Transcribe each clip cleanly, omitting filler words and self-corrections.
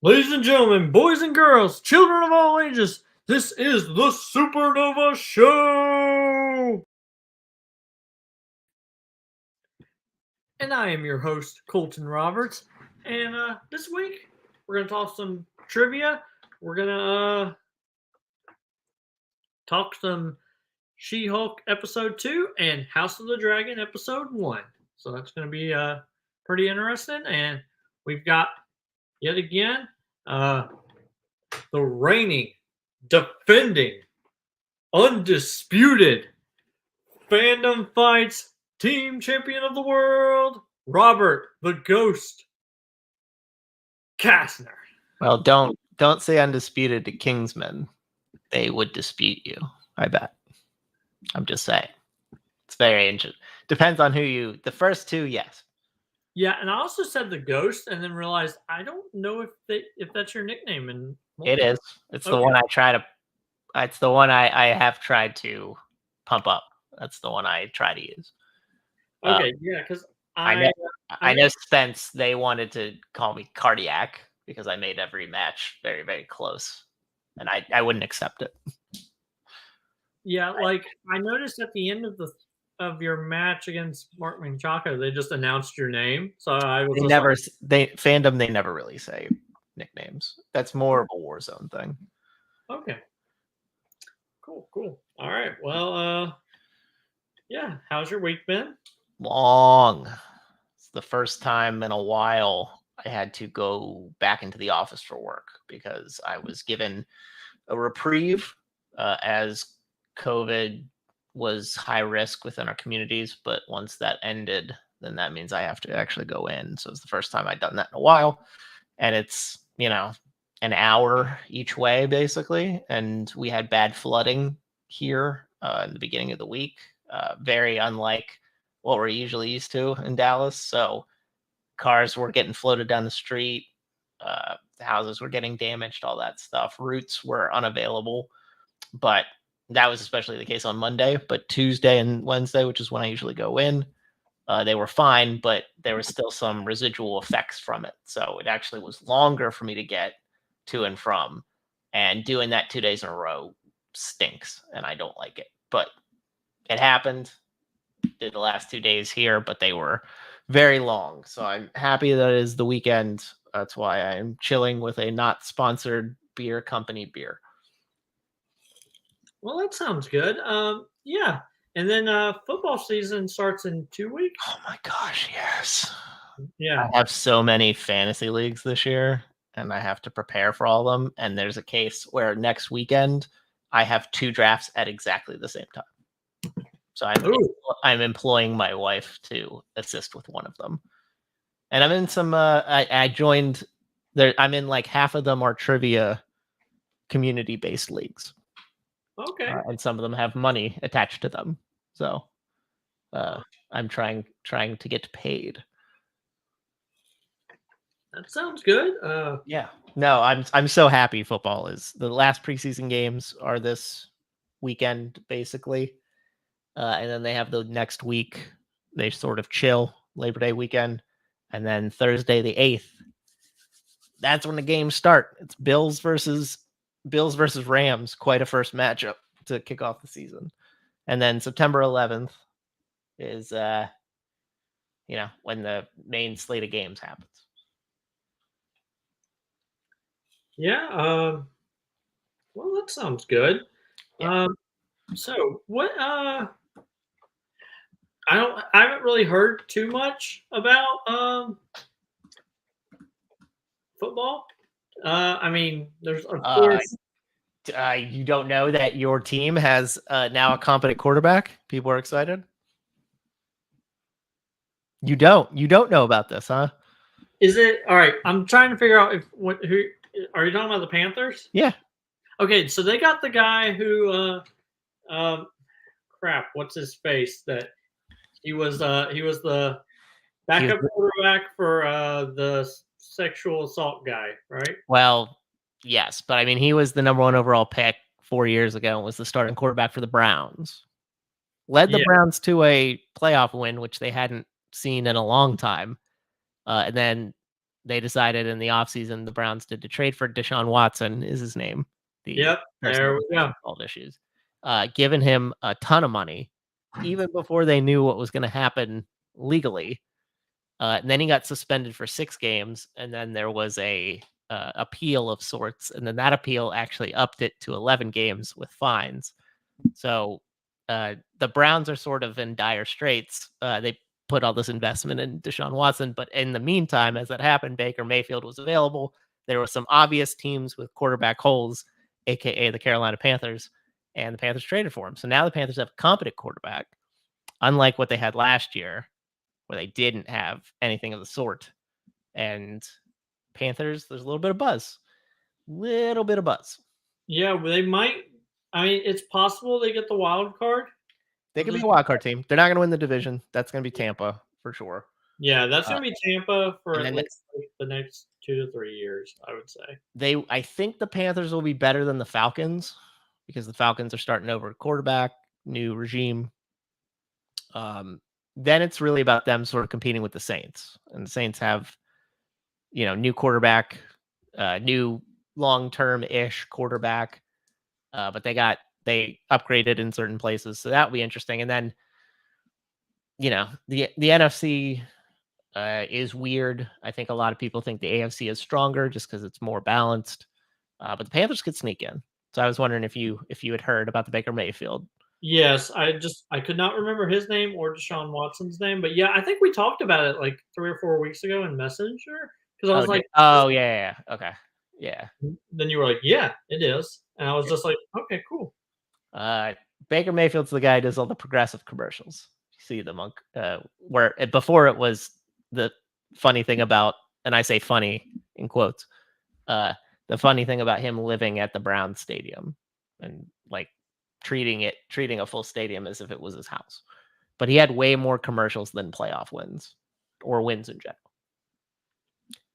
Ladies and gentlemen, boys and girls, children of all ages, this is the Supernova Show! And I am your host, Colton Roberts. And this week, we're going to talk some trivia. We're going to talk some She-Hulk Episode 2 and House of the Dragon Episode 1. So that's going to be pretty interesting. And we've got, yet again, the reigning, defending, undisputed Fandom Fights Team Champion of the World, Robert the Ghost Kastner. Well, don't say undisputed to Kingsmen. They would dispute you, I bet. I'm just saying. It's very interesting. Depends on who you... The first two, yes. Yeah, and I also said the Ghost, and then realized I don't know if that's your nickname. And it is. It's the one I try to... It's the one I have tried to pump up. That's the one I try to use. Okay, yeah, because I know Spence, they wanted to call me Cardiac because I made every match very, very close. And I wouldn't accept it. Yeah, like I noticed at the end of your match against Mark Menchaca, they just announced your name. So I was Fandom, they never really say nicknames. That's more of a Warzone thing. Okay. Cool. All right. Well, yeah. How's your week been? Long. It's the first time in a while I had to go back into the office for work because I was given a reprieve as COVID was high risk within our communities. But once that ended, then that means I have to actually go in. So it's the first time I'd done that in a while. And it's, an hour each way, basically. And we had bad flooding here in the beginning of the week. Very unlike what we're usually used to in Dallas. So cars were getting floated down the street. The houses were getting damaged, all that stuff. Routes were unavailable. But that was especially the case on Monday. But Tuesday and Wednesday, which is when I usually go in, they were fine. But there was still some residual effects from it. So it actually was longer for me to get to and from. And doing that 2 days in a row stinks. And I don't like it. But it happened. Did the last 2 days here, but they were very long. So I'm happy that it is the weekend. That's why I'm chilling with a not sponsored beer company beer. Well, that sounds good. Yeah. And then football season starts in 2 weeks. Oh my gosh, yes. Yeah. I have so many fantasy leagues this year, and I have to prepare for all of them. And there's a case where next weekend I have 2 drafts at exactly the same time. So I'm employing my wife to assist with one of them. And I'm in some, I joined there. I'm in like half of them are trivia community-based leagues. Okay. And some of them have money attached to them. So I'm trying to get paid. That sounds good. Yeah. No, I'm so happy football is. The last preseason games are this weekend, basically. And then they have the next week. They sort of chill Labor Day weekend. And then Thursday, the 8th, that's when the games start. It's Bills versus Rams. Quite a first matchup to kick off the season. And then September 11th is, when the main slate of games happens. Yeah. Well, that sounds good. Yeah. So what? I haven't really heard too much about football. I mean, there's of course. You don't know that your team has now a competent quarterback? People are excited. You don't know about this, huh? Is it all right? I'm trying to figure out who are you talking about? The Panthers? Yeah. Okay, so they got the guy who, crap, what's his face? That he was the backup quarterback for the sexual assault guy, right? Well, yes, but I mean, he was the number 1 overall pick 4 years ago and was the starting quarterback for the Browns. Led the Browns to a playoff win, which they hadn't seen in a long time. And then they decided in the offseason the Browns did to trade for Deshaun Watson is his name. The Yep, person there with we go. fault issues. Giving him a ton of money, even before they knew what was going to happen legally. And then he got suspended for 6 games, and then there was a appeal of sorts, and then that appeal actually upped it to 11 games with fines. So the Browns are sort of in dire straits. They put all this investment in Deshaun Watson, but in the meantime, as that happened, Baker Mayfield was available. There were some obvious teams with quarterback holes, aka the Carolina Panthers, and the Panthers traded for him. So now the Panthers have a competent quarterback, unlike what they had last year, where they didn't have anything of the sort. And Panthers, there's a little bit of buzz. Little bit of buzz. Yeah, they might. I mean, it's possible they get the wild card. They could be a wild card team. They're not going to win the division. That's going to be Tampa for sure. Yeah, that's gonna be Tampa for and at then least like the next 2 to 3 years, I would say. I think the Panthers will be better than the Falcons because the Falcons are starting over quarterback, new regime. Then it's really about them sort of competing with the Saints, and the Saints have, new quarterback, new long-term ish quarterback, but they upgraded in certain places, so that will be interesting. And then, the NFC is weird. I think a lot of people think the AFC is stronger just because it's more balanced, but the Panthers could sneak in. So I was wondering if you had heard about the Baker Mayfield. Yes, I could not remember his name or Deshaun Watson's name, but yeah, I think we talked about it like 3 or 4 weeks ago in Messenger because I was like, Oh yeah, okay, yeah. then you were like, "Yeah, it is," and I was just like, "Okay, cool." Baker Mayfield's the guy who does all the progressive commercials. You see them on where before it was the funny thing about, and I say funny in quotes, the funny thing about him living at the Browns stadium and like treating a full stadium as if it was his house. But he had way more commercials than playoff wins or wins in general.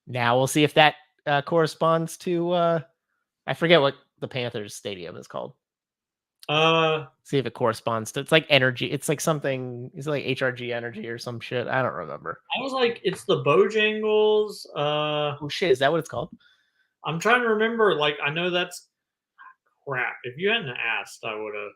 Now we'll see if that corresponds to I forget what the Panthers stadium is called. See if it corresponds to, it's like energy. It's like something, it's like HRG energy or some shit. I don't remember. I was like, "It's the Bojangles." Oh shit, is that what it's called? I'm trying to remember. Like, I know that's crap. If you hadn't asked, I would have,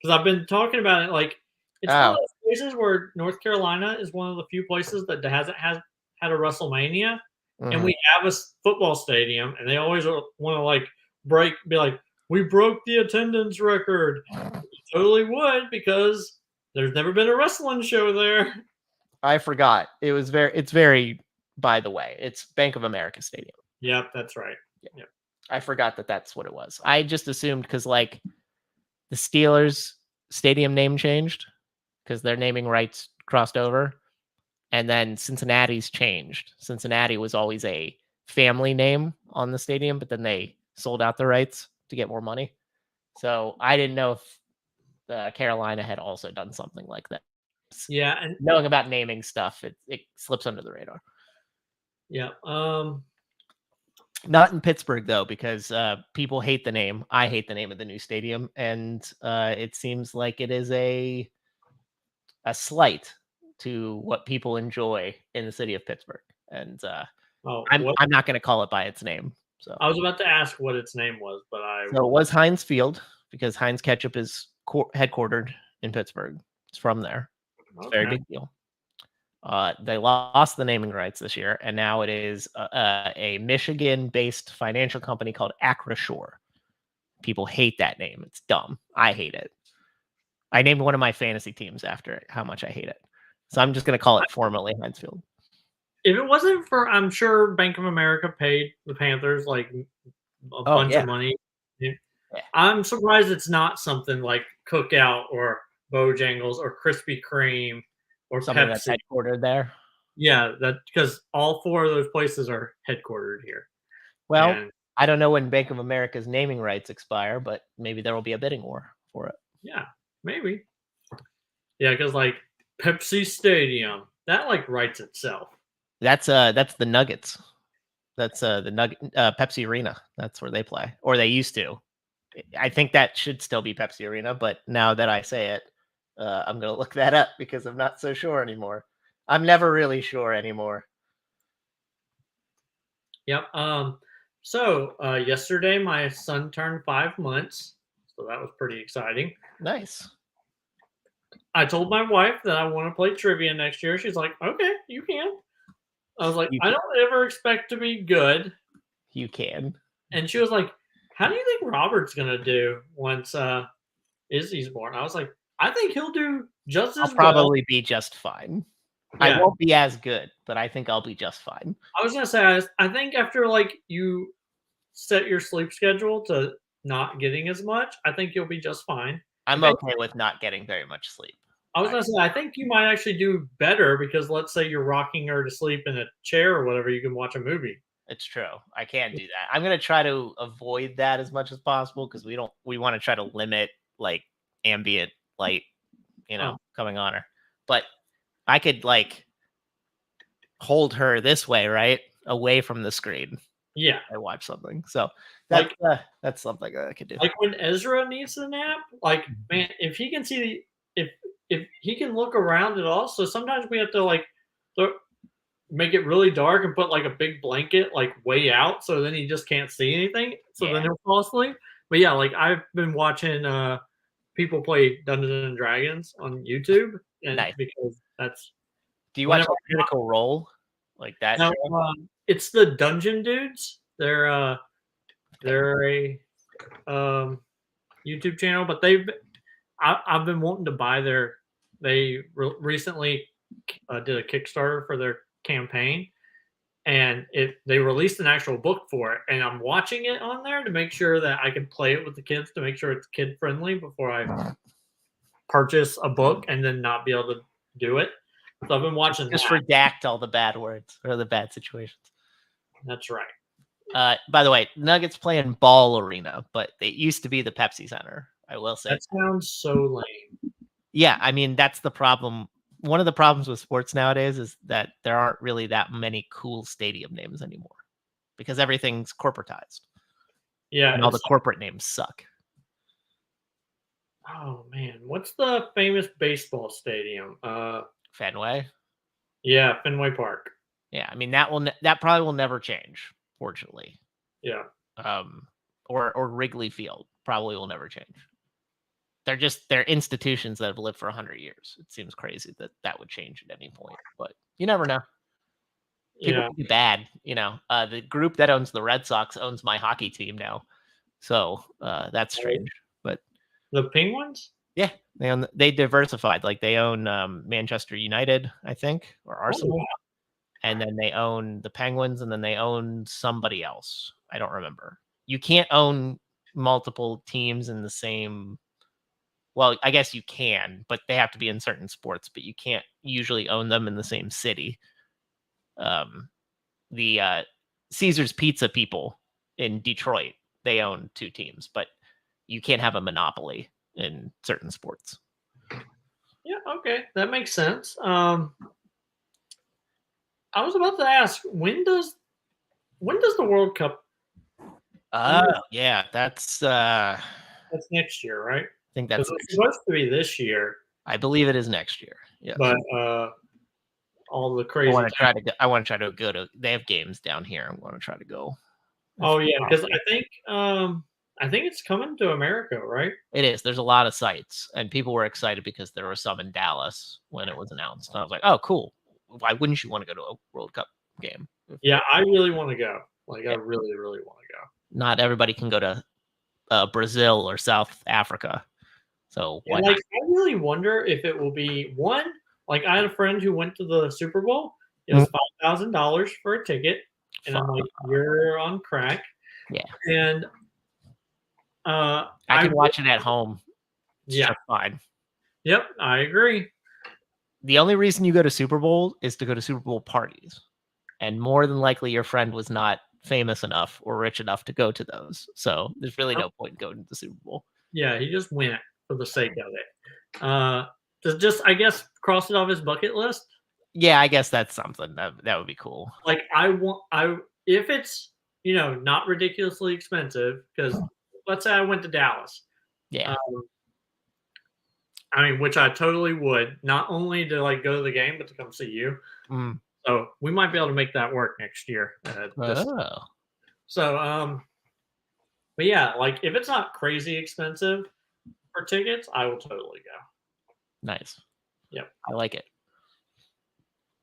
because I've been talking about it. Like, it's one of Oh, those places where North Carolina is one of the few places that hasn't had a WrestleMania, and mhm. we have a football stadium, and they always want to like be like, "We broke the attendance record." We totally would because there's never been a wrestling show there. I forgot. It's very, by the way, it's Bank of America Stadium. Yep, that's right. Yep. I forgot that that's what it was. I just assumed because like the Steelers stadium name changed because their naming rights crossed over. And then Cincinnati's changed. Cincinnati was always a family name on the stadium, but then they sold out the rights to get more money. So I didn't know if Carolina had also done something like that. Yeah, and Knowing about naming stuff, it slips under the radar. yeah, Not in Pittsburgh though, because people hate the name. I hate the name of the new stadium, and it seems like it is a slight to what people enjoy in the city of Pittsburgh. And I'm not going to call it by its name. So I was about to ask what its name was, but it was Heinz Field because Heinz Ketchup is headquartered in Pittsburgh. It's from there. It's a very big deal. They lost the naming rights this year, and now it is a Michigan-based financial company called Acrisure. People hate that name. It's dumb. I hate it. I named one of my fantasy teams after it, how much I hate it. So I'm just going to call it formally Heinz Field. If it wasn't for, I'm sure Bank of America paid the Panthers like a bunch of money. Yeah. I'm surprised it's not something like Cookout or Bojangles or Krispy Kreme or something Pepsi. That's headquartered there. Yeah, that because all 4 of those places are headquartered here. Well, I don't know when Bank of America's naming rights expire, but maybe there will be a bidding war for it. Yeah, maybe. Yeah, because like Pepsi Stadium, that like writes itself. That's the Nuggets. That's the Pepsi Arena. That's where they play, or they used to. I think that should still be Pepsi Arena, but now that I say it, I'm gonna look that up because I'm not so sure anymore. I'm never really sure anymore. Yep. So yesterday my son turned 5 months, so that was pretty exciting. Nice. I told my wife that I want to play trivia next year. She's like, "Okay, you can." I was like, You "I don't ever expect to be good," you can. and she was like, "How do you think Robert's gonna do once Izzy's born?" I was like, "I think he'll do just I'll as well." probably be just fine. I Yeah, won't be as good, but I think I'll be just fine. I was gonna say I think after like you set your sleep schedule to not getting as much, I think you'll be just fine. I'm If anything, okay with not getting very much sleep. I was I gonna say I think you might actually do better because let's say you're rocking her to sleep in a chair or whatever, you can watch a movie. It's true. I can't do that. I'm gonna try to avoid that as much as possible because we want to try to limit like ambient light, Oh, coming on her. But I could like hold her this way, right? Away from the screen. yeah. I watch something. So Like that's something that I could do. like when Ezra needs a nap, like man, if he can see if he can look around at all, so sometimes we have to like throw, make it really dark and put like a big blanket like way out so then he just can't see anything. So Yeah. then he'll fall asleep. But yeah, like I've been watching people play Dungeons and Dragons on YouTube and Nice. because that's Do you watch whenever like Critical Role? Like that now, show? it's the Dungeon Dudes. They're a YouTube channel, but I've been wanting to buy their. They recently did a Kickstarter for their campaign, and they released an actual book for it. And I'm watching it on there to make sure that I can play it with the kids to make sure it's kid friendly before I purchase a book and then not be able to do it. So I've been watching Just that. redact all the bad words or the bad situations. That's right. By the way, Nuggets play in Ball Arena, but it used to be the Pepsi Center. I will say. That sounds so lame. Yeah, I mean that's the problem. One of the problems with sports nowadays is that there aren't really that many cool stadium names anymore because everything's corporatized Yeah, and all the corporate names suck. oh man, what's the famous baseball stadium? Fenway. Yeah, Fenway Park. Yeah, I mean that probably will never change, fortunately. Yeah. Or Wrigley Field probably will never change. They're institutions that have lived for 100 years. It seems crazy that would change at any point, but you never know. People Yeah. can be bad, The group that owns the Red Sox owns my hockey team now, so that's strange. But The Penguins? yeah, they diversified. Like they own Manchester United, I think, or Oh, Arsenal, wow. and then they own the Penguins, and then they own somebody else. I don't remember. You can't own multiple teams in the same. Well, I guess you can, but they have to be in certain sports. But you can't usually own them in the same city. The Caesar's Pizza people in Detroit, they own two teams, but you can't have a monopoly in certain sports. Yeah, okay. That makes sense. I was about to ask, when does the World Cup Yeah, that's that's next year, right? think Because that's it's supposed to be this year, I believe it is next year. Yeah. but all the I crazy want to try to go to they have games down here. I want to try to go. Oh yeah, because I think it's coming to America, right? It is. There's a lot of sites, and people were excited because there were some in Dallas when it was announced. And I was like, "Oh, cool! Why wouldn't you want to go to a World Cup game?" Yeah, I really want to go. Like I Yeah. really, really want to go. Not everybody can go to Brazil or South Africa, so why And not? like I really wonder if it will be one, like I had a friend who went to the Super Bowl. It was $5,000 for a ticket. And I'm like, you're on crack. Yeah, And I I can watch it at home. It's yeah, just fine. yep, I agree. The only reason you go to Super Bowl is to go to Super Bowl parties, and more than likely your friend was not famous enough or rich enough to go to those. So there's really no point going to the Super Bowl. Yeah, he just went for the sake of it. Just I guess cross it off his bucket list. Yeah, I guess that's something that would be cool. Like I if it's not ridiculously expensive because let's say I went to Dallas. Yeah, I mean, which I totally would, not only to like go to the game, but to come see you. Mm. So we might be able to make that work next year. Oh, But yeah, like if it's not crazy expensive for tickets, I will totally go. nice. Yep. I like it.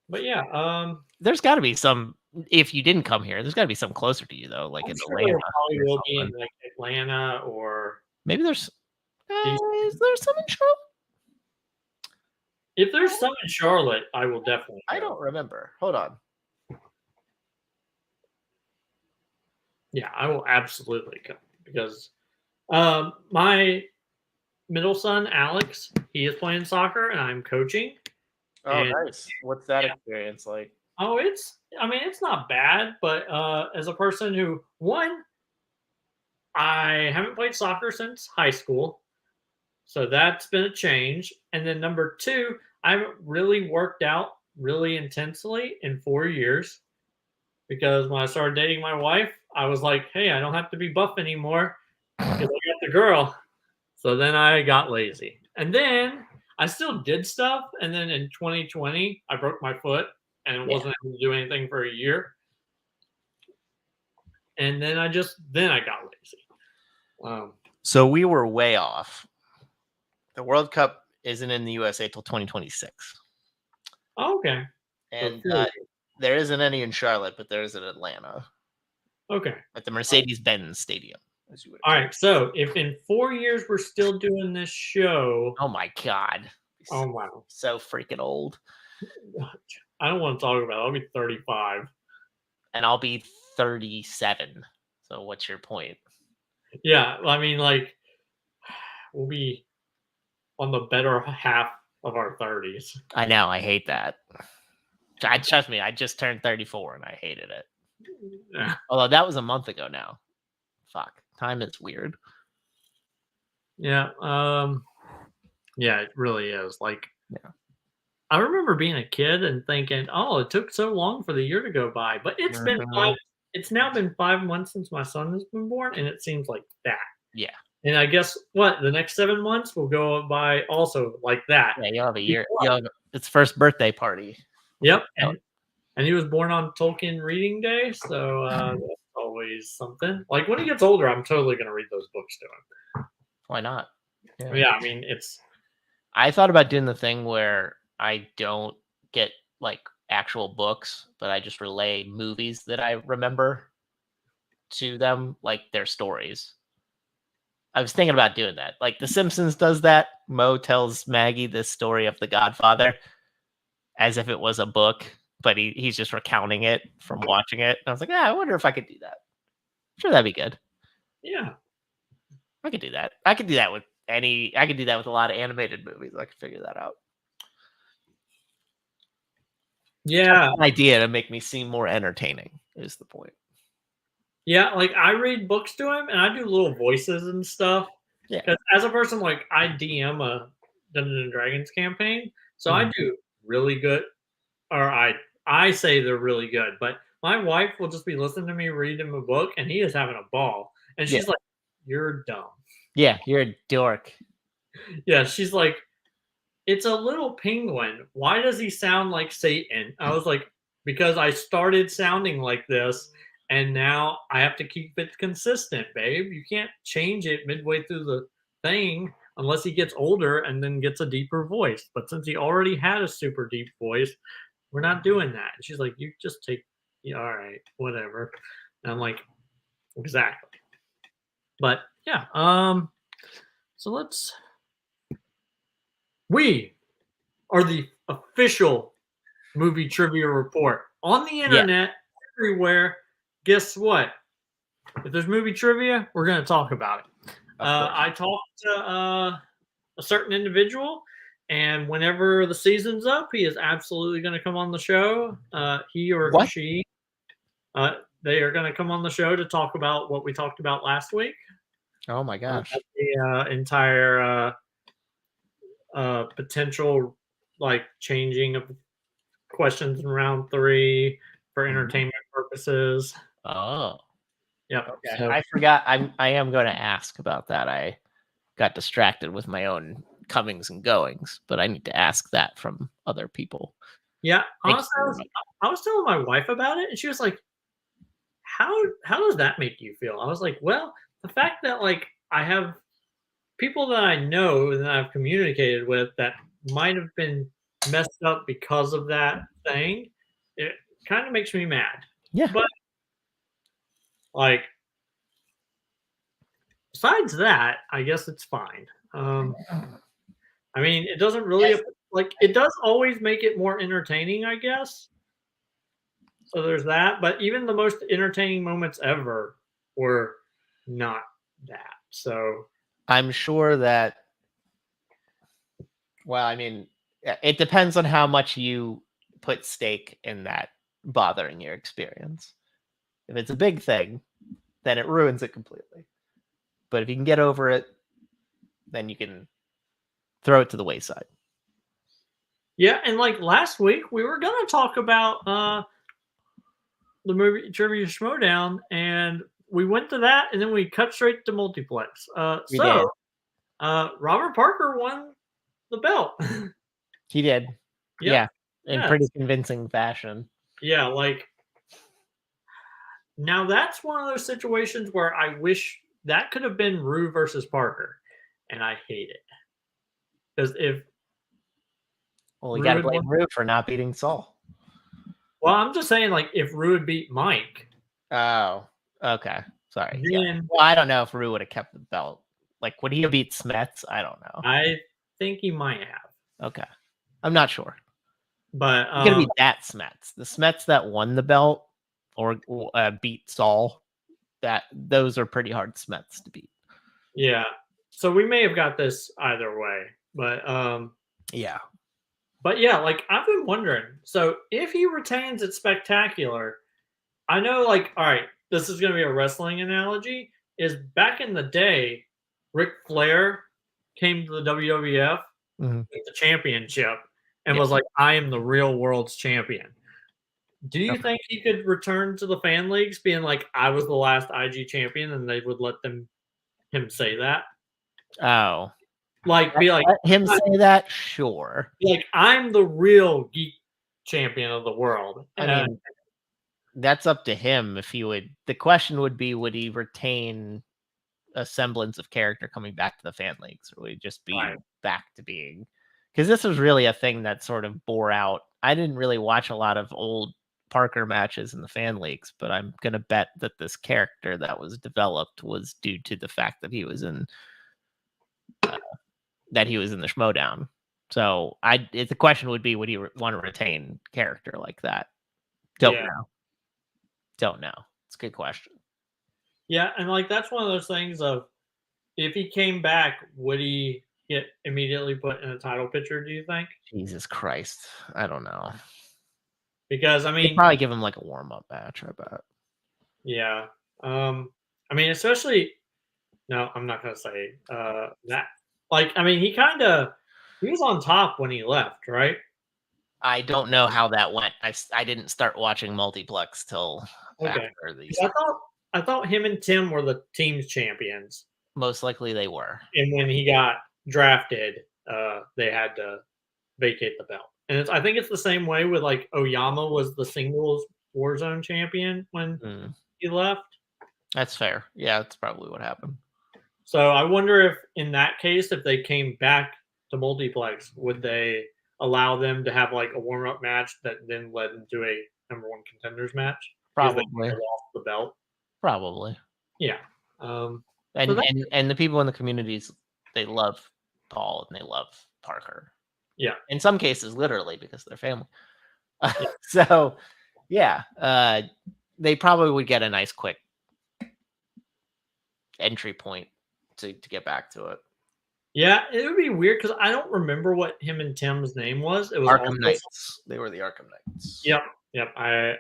But yeah, There's got to be some. If you didn't come here, there's got to be some closer to you though, like I'm in sure Atlanta there probably or will be in something. like Atlanta or Maybe there's. these. Is there some in Charlotte? If there's some in Charlotte, I will definitely I go. don't remember. Hold on. Yeah, I will absolutely go because my middle son Alex, he is playing soccer and I'm coaching. Oh, And nice. What's that yeah, experience like? oh, it's not bad, but as a person who one, I haven't played soccer since high school, so that's been a change. And then number two, I haven't really worked out really intensely in 4 years because when I started dating my wife, I was like, hey, I don't have to be buff anymore because I got the girl. So then I got lazy. And then I still did stuff. And then in 2020, I broke my foot and Yeah. wasn't able to do anything for a year. And then I got lazy. So we were way off. The World Cup isn't in the USA till 2026, Okay. and So there isn't any in Charlotte, but there is in Atlanta okay. at the Mercedes-Benz Stadium. As you would All right. So if in 4 years we're still doing this show, Oh my god! oh wow. So freaking old, I don't want to talk about it. I'll be 35. and I'll be 37. So what's your point? Yeah. I mean, like, we'll be on the better half of our 30s. I know. I hate that. Trust me. I just turned 34 and I hated it. Yeah. Although that was a month ago now. Fuck. Time is weird. Yeah. Yeah, it really is. Like, Yeah. I remember being a kid and thinking, "Oh, it took so long for the year to go by," but it's now been 5 months since my son has been born, and it seems like that. Yeah. And I guess what? The next 7 months will go by also like that. Yeah. You'll have a year. You'll have its first birthday party. Yep, and he was born on Tolkien Reading Day, so, that's always something. Like, when he gets older, I'm totally gonna read those books to him. Why not? Yeah, I mean, it's I thought about doing the thing where I don't get like actual books, but I just relay movies that I remember to them, like their stories. I was thinking about doing that. Like The Simpsons does that. Mo tells Maggie this story of The Godfather as if it was a book, but he's just recounting it from watching it. And I was like, I wonder if I could do that. Sure, that'd be good. yeah. I could do that. I could do that with a lot of animated movies. I could figure that out. Yeah. An idea to make me seem more entertaining is the point. Yeah, like, I read books to him, and I do little voices and stuff. Yeah. Because as a person, like, I DM a Dungeons and Dragons campaign, so I do really good, or I say they're really good, but my wife will just be listening to me read him a book, and he is having a ball, and she's like, "You're dumb." Yeah, you're a dork. Yeah, she's like, "It's a little penguin. Why does he sound like Satan?" I was like, "Because I started sounding like this, and now I have to keep it consistent, babe. You can't change it midway through the thing unless he gets older and then gets a deeper voice. But since he already had a super deep voice, we're not doing that." And she's like, "You just take, yeah, all right, whatever." And I'm like, exactly. But yeah, so we are the official movie trivia report on the internet everywhere. Guess what? If there's movie trivia, we're going to talk about it. I talked to a certain individual, and whenever the season's up, he is absolutely going to come on the show. He or she, they are going to come on the show to talk about what we talked about last week. Oh my gosh. The entire potential like changing of questions in round 3 for entertainment purposes. Oh. Yep. Okay. So, I forgot. I am going to ask about that. I got distracted with my own comings and goings, but I need to ask that from other people. Yeah, Thank you honestly, very much. I was telling my wife about it, and she was like, how does that make you feel?" I was like, "Well, the fact that, like, I have people that I know that I've communicated with that might have been messed up because of that thing, it kinda makes me mad." Yeah. But, like, besides that, I guess it's fine. I mean, it doesn't really Yes. like, it does always make it more entertaining, I guess. So there's that, but even the most entertaining moments ever were not that. So, I'm sure that, well, I mean, it depends on how much you put stake in that bothering your experience. If it's a big thing, then it ruins it completely. But if you can get over it, then you can throw it to the wayside. yeah, and, like, last week, we were gonna talk about, the movie Trivia Schmodown, and we went to that, and then we cut straight to multiplex. We did. Robert Parker won the belt. He did. Yep. Yeah, in Yes. pretty convincing fashion. Yeah, like, now that's one of those situations where I wish that could have been Rue versus Parker, and I hate it. Because if Well, we Rue got to had blame won, Rue for not beating Saul. well, I'm just saying, like, if Rue had beat Mike, Oh, okay. Sorry. Yeah. then Well, I don't know if Rue would have kept the belt. Like, would he have beat Smets? I don't know. I think he might have. Okay. I'm not sure. But He's gonna be that Smets. The Smets that won the belt or beat Saul. Those are pretty hard Smets to beat. yeah. So we may have got this either way. Yeah. But yeah, like I've been wondering. So if he retains at Spectacular, I know like all right, this is gonna be a wrestling analogy. Is back in the day, Ric Flair came to the WWF Mhm. with the championship and Yeah. was like, I am the real world's champion. Do you Okay. think he could return to the fan leagues being like, I was the last IG champion and they would let him say that? Oh. Like be like Let him say that? Sure. I'm the real geek champion of the world. I mean, that's up to him if he would. The question would be, would he retain a semblance of character coming back to the fan leagues, or would he just be Right. back to being? Because this was really a thing that sort of bore out. I didn't really watch a lot of old Parker matches in the fan leagues, but I'm gonna bet that this character that was developed was due to the fact that he was in the Schmodown. So the question would be, would he want to retain character like that? Don't Yeah. know. Don't know. It's a good question. Yeah, and like that's one of those things of if he came back, would he get immediately put in a title picture, do you think? Jesus Christ. I don't know. Because I They'd mean, probably give him like a warm up match, I bet. yeah. I mean, especially no, I'm not gonna say that. Like, I mean, he was on top when he left, right? I don't know how that went. I didn't start watching multiplex till Okay. after these. 'Cause I thought him and Tim were the team's champions, Most likely they were. and when he got drafted, they had to vacate the belt. And I think it's the same way with like Oyama was the singles Warzone champion when Mm, he left. that's fair. Yeah, that's probably what happened. So I wonder if in that case, if they came back to multiplex, would they allow them to have like a warm up match that then led into a number one contenders match because they Probably. lost the belt? Probably. Yeah. Um, so And that and the people in the communities, they love Paul and they love Parker. yeah In some cases, literally because they're family. yeah So yeah, they probably would get a nice quick entry point to get back to it. yeah. It would be weird because I don't remember what him and Tim's name was. It was also Arkham Knights. They were the Arkham Knights. yep yep. I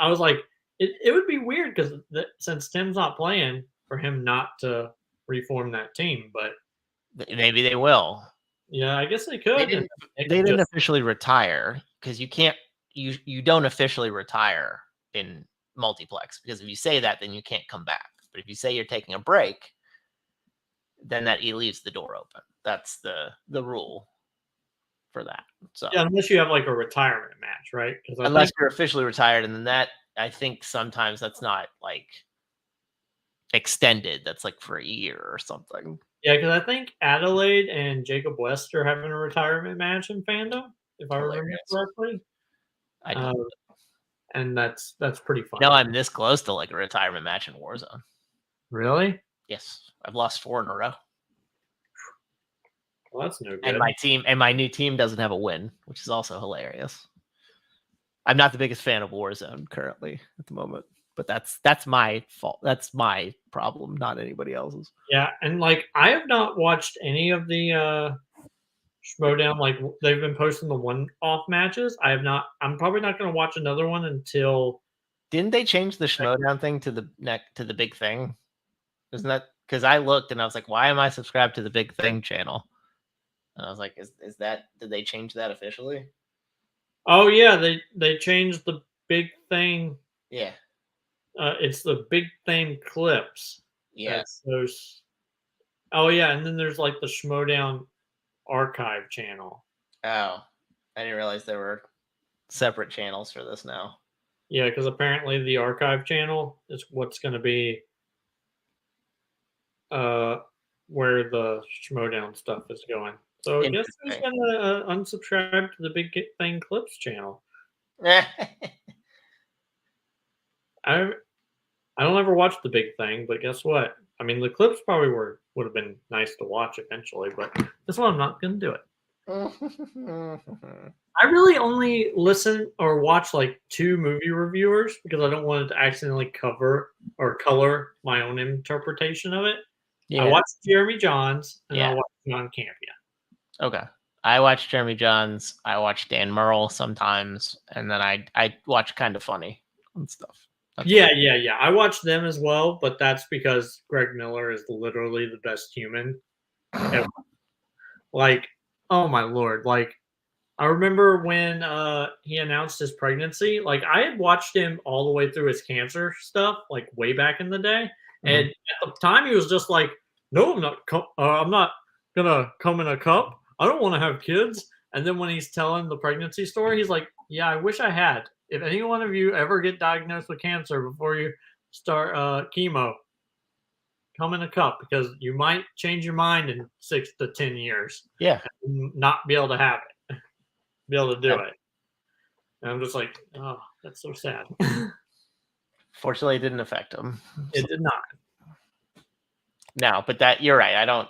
was like it would be weird because since Tim's not playing for him not to reform that team, but Maybe they will. yeah, I guess they They could. And didn't. it They could didn't just officially retire because you can't. You don't officially retire in multiplex because if you say that, then you can't come back. But if you say you're taking a break, then that he leaves the door open. That's the rule. for that. So Yeah, unless you have like a retirement match, right? Because unless you're officially retired, and then that I think sometimes that's not like extended. That's like for a year or something. yeah, because I think Adelaide and Jacob West are having a retirement match in Fandom, if I remember Hilarious. correctly. I don't And that's pretty fun. know. I'm this close to like a retirement match in Warzone. Really? Yes, I've lost 4 in a row. Well, that's no And good. my new team doesn't have a win, which is also hilarious. I'm not the biggest fan of Warzone currently at the moment, but that's my fault. That's my problem, not anybody else's. Yeah, and like I have not watched any of the Schmodown. Like they've been posting the one-off matches. I have not. I'm probably not going to watch another one until. Didn't they change the Schmodown thing to the big thing? Isn't that because I looked and I was like, why am I subscribed to the big thing channel? And I was like, is that did they change that officially? Oh yeah, they changed the big thing. Yeah. It's the big thing clips. Yeah. That's those. Oh yeah, and then there's like the Schmodown archive channel. Oh, I didn't realize there were separate channels for this now. Yeah, because apparently the archive channel is what's going to be where the Schmodown stuff is going. So I guess who's Interesting. going to unsubscribe to the Big Thing Clips channel? I I don't ever watch the Big Thing, but guess what? I mean, the clips probably would have been nice to watch eventually, but this one I'm not going to do it. I really only listen or watch like 2 movie reviewers because I don't want it to accidentally cover or color my own interpretation of it. I Yeah. watch Jeremy Johns and I Yeah. watch John Campion. Okay. I watch Jeremy Johns. I watch Dan Murrell sometimes, and then I watch Kind of Funny and stuff. Yeah. I watch them as well, but that's because Greg Miller is literally the best human ever. Like, oh my lord! Like, I remember when he announced his pregnancy. Like, I had watched him all the way through his cancer stuff, like way back in the day. And Mhm. at the time, he was just like, "No, I'm not gonna come in a cup. I don't want to have kids." And then when he's telling the pregnancy story, he's like, "Yeah, I wish I had. If any one of you ever get diagnosed with cancer before you start chemo, come in a cup because you might change your mind in 6 to 10 years Yeah. and not be able to have it, be able to do Yeah. it." And I'm just like, oh, that's so sad. Fortunately, it didn't affect him. It did not. No, but that you're right.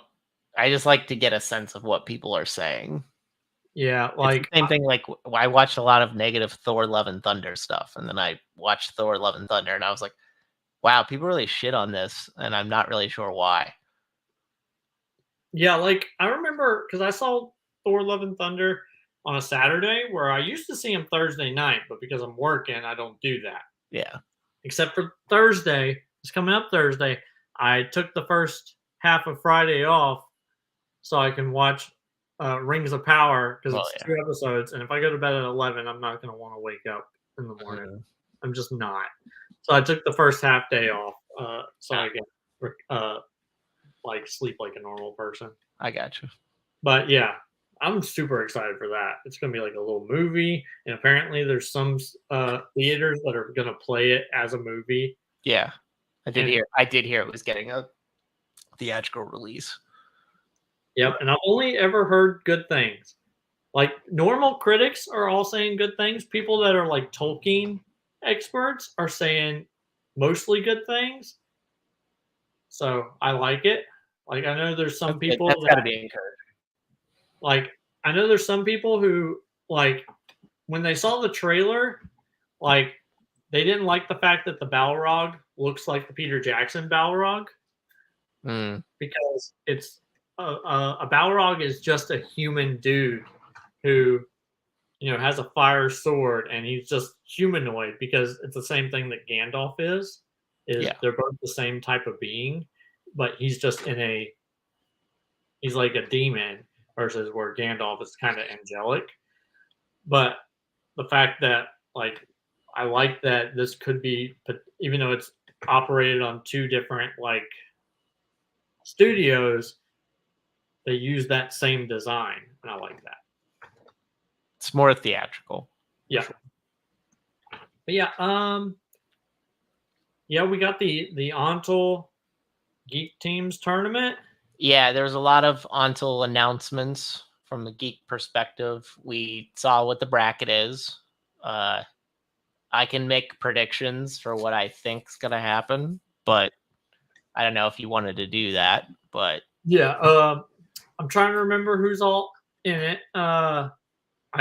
I just like to get a sense of what people are saying. Yeah, It's the like same thing. Like I watched a lot of negative Thor: Love and Thunder stuff, and then I watched Thor: Love and Thunder, and I was like, wow, people really shit on this, and I'm not really sure why. yeah, like I remember because I saw Thor: Love and Thunder on a Saturday, where I used to see him Thursday night, but because I'm working, I don't do that. Yeah. Except for Thursday, it's coming up Thursday. I took the first half of Friday off so I can watch Rings of Power because Well, it's yeah. 2 episodes, and if I go to bed at 11, I'm not going to want to wake up in the morning. Mhm. I'm just not. So I took the first half day off so Ah. I can like sleep like a normal person. I got you. But yeah, I'm super excited for that. It's going to be like a little movie, and apparently there's some theaters that are going to play it as a movie. Yeah, I did And hear. I did hear it was getting a theatrical release. yep, and I've only ever heard good things. Like normal critics are all saying good things. People that are like Tolkien experts are saying mostly good things. So I like it. Like I know there's some That's good. people That's got to be encouraged. like I know there's some people who like when they saw the trailer, like they didn't like the fact that the Balrog looks like the Peter Jackson Balrog Mm, because it's a Balrog is just a human dude who has a fire sword and he's just humanoid because it's the same thing that Gandalf is yeah, they're both the same type of being, but he's like a demon versus where Gandalf is kind of angelic. But the fact that like I like that this could be, even though it's operated on 2 different like studios, they use that same design, and I like that. It's more theatrical. Yeah. Sure. But yeah, we got the Ontel Geek Teams tournament. Yeah, there's a lot of Ontel announcements from the geek perspective. We saw what the bracket is. I can make predictions for what I think's gonna happen, but I don't know if you wanted to do that. But Yeah, I'm trying to remember who's all in it. I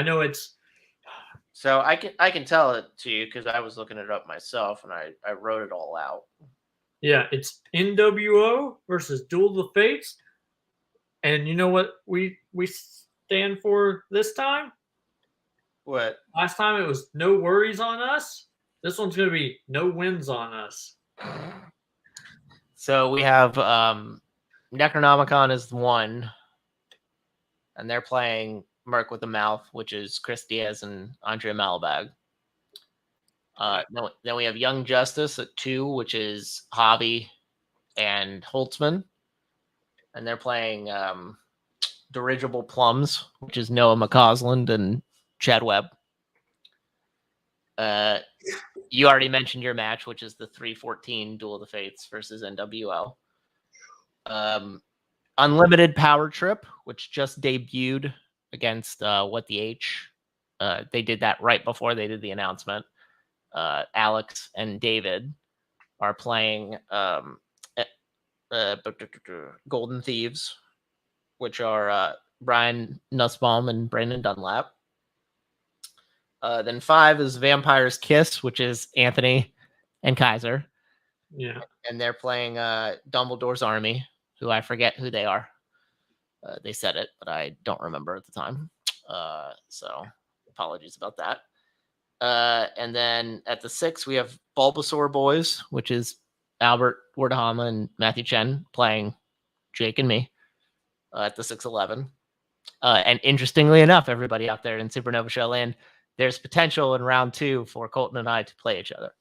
know it's so I can tell it to you because I was looking it up myself and I wrote it all out. it's NWO versus Duel of the Fates. And you know what we stand for this time? What? Last time it was no worries on us. This one's gonna be no wins on us. So we have Necronomicon is one, and they're playing Merc with a Mouth, which is Chris Diaz and Andrea Malabag. Then we have Young Justice at 2, which is Hobby and Holtzman. And they're playing Dirigible Plums, which is Noah McCausland and Chad Webb. You already mentioned your match, which is the 314 Duel of the Fates versus NWO. Unlimited Power Trip, which just debuted against What the H. They did that right before they did the announcement. Alex and David are playing Golden Thieves, which are Brian Nussbaum and Brandon Dunlap. Then 5 is Vampire's Kiss, which is Anthony and Kaiser. Yeah. And they're playing Dumbledore's Army, who I forget who they are. They said it, but I don't remember at the time. So apologies about that. And then at the 6, we have Bulbasaur Boys, which is Albert Wardahama and Matthew Chen playing Jake and me at the 611. And interestingly enough, everybody out there in Supernova Showland, there's potential in round 2 for Colton and I to play each other.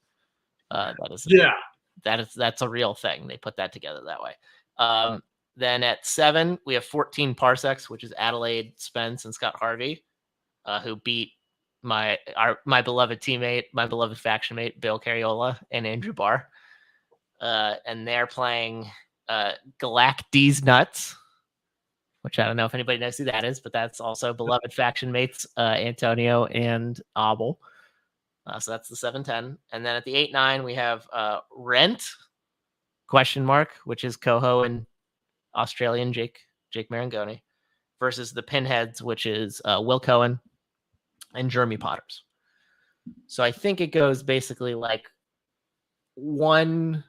That's a real thing. They put that together that way. Then at 7, we have 14 Parsecs, which is Adelaide Spence and Scott Harvey, who beat my beloved teammate, my beloved faction mate, Bill Carriola and Andrew Barr. And they're playing Galactese Nuts, which I don't know if anybody knows who that is, but that's also beloved faction mates, Antonio and Abel. So that's the 7-10. And then at the 8-9, we have Rent, ? Which is Coho and Australian Jake Marangoni, versus the Pinheads, which is Will Cohen and Jeremy Potters. So I think it goes basically like 1-16,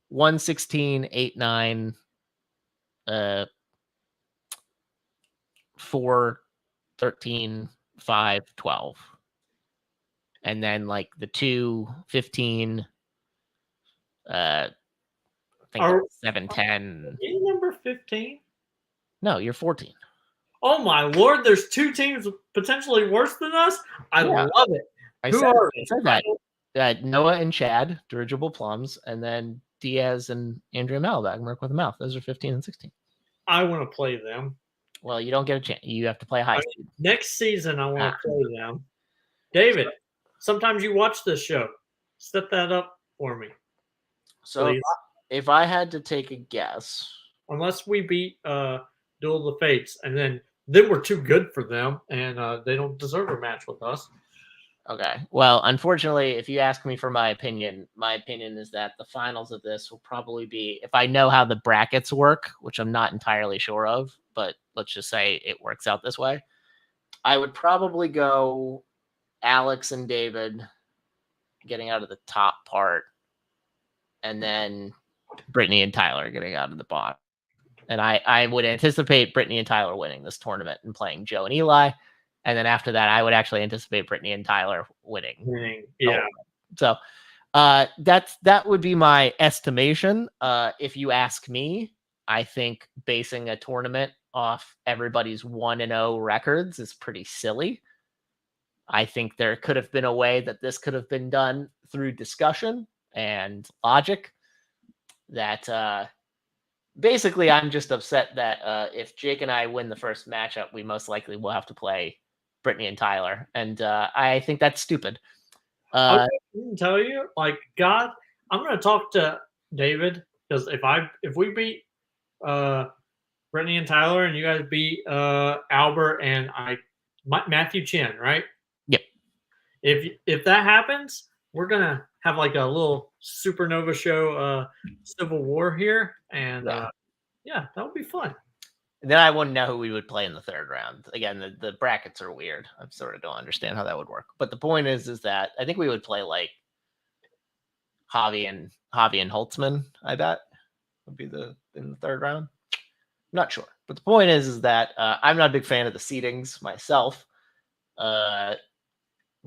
8-9, 4-13, 5-12. And then like the 2-15, I think 7-10. You number 15? No, you're 14. Oh my lord, there's 2 teams potentially worse than us? I love it. I Who said, are I said that. Noah and Chad, Dirigible Plums, and then Diaz and Andrea Malabag, Merc with a Mouth. Those are 15 and 16. I want to play them. Well, you don't get a chance. You have to play high seed. Next season, I want to play them. David, sometimes you watch this show. Set that up for me. So if I had to take a guess, unless we beat Duel of the Fates, and then we're too good for them, and they don't deserve a match with us. Okay. Well, unfortunately, if you ask me for my opinion is that the finals of this will probably be, if I know how the brackets work, which I'm not entirely sure of, but let's just say it works out this way, I would probably go Alex and David getting out of the top part, and then Brittany and Tyler getting out of the bottom. And I would anticipate Brittany and Tyler winning this tournament and playing Joe and Eli. And then after that, I would actually anticipate Brittany and Tyler winning. Yeah. So that would be my estimation. If you ask me, I think basing a tournament off everybody's 1-0 records is pretty silly. I think there could have been a way that this could have been done through discussion and logic. That basically, I'm just upset that if Jake and I win the first matchup, we most likely will have to play Brittany and Tyler, and I think that's stupid. I didn't tell you, like, God, I'm gonna talk to David because if we beat Brittany and Tyler, and you guys beat Albert and Matthew Chen, right? Yep. If that happens, we're gonna have like a little supernova show, Civil War here, and yeah, that would be fun. Then I wouldn't know who we would play in the third round. Again, the brackets are weird. I sort of don't understand how that would work. But the point is that I think we would play like Javi and Holtzman. I bet would be in the third round. I'm not sure, but the point is that I'm not a big fan of the seedings myself. But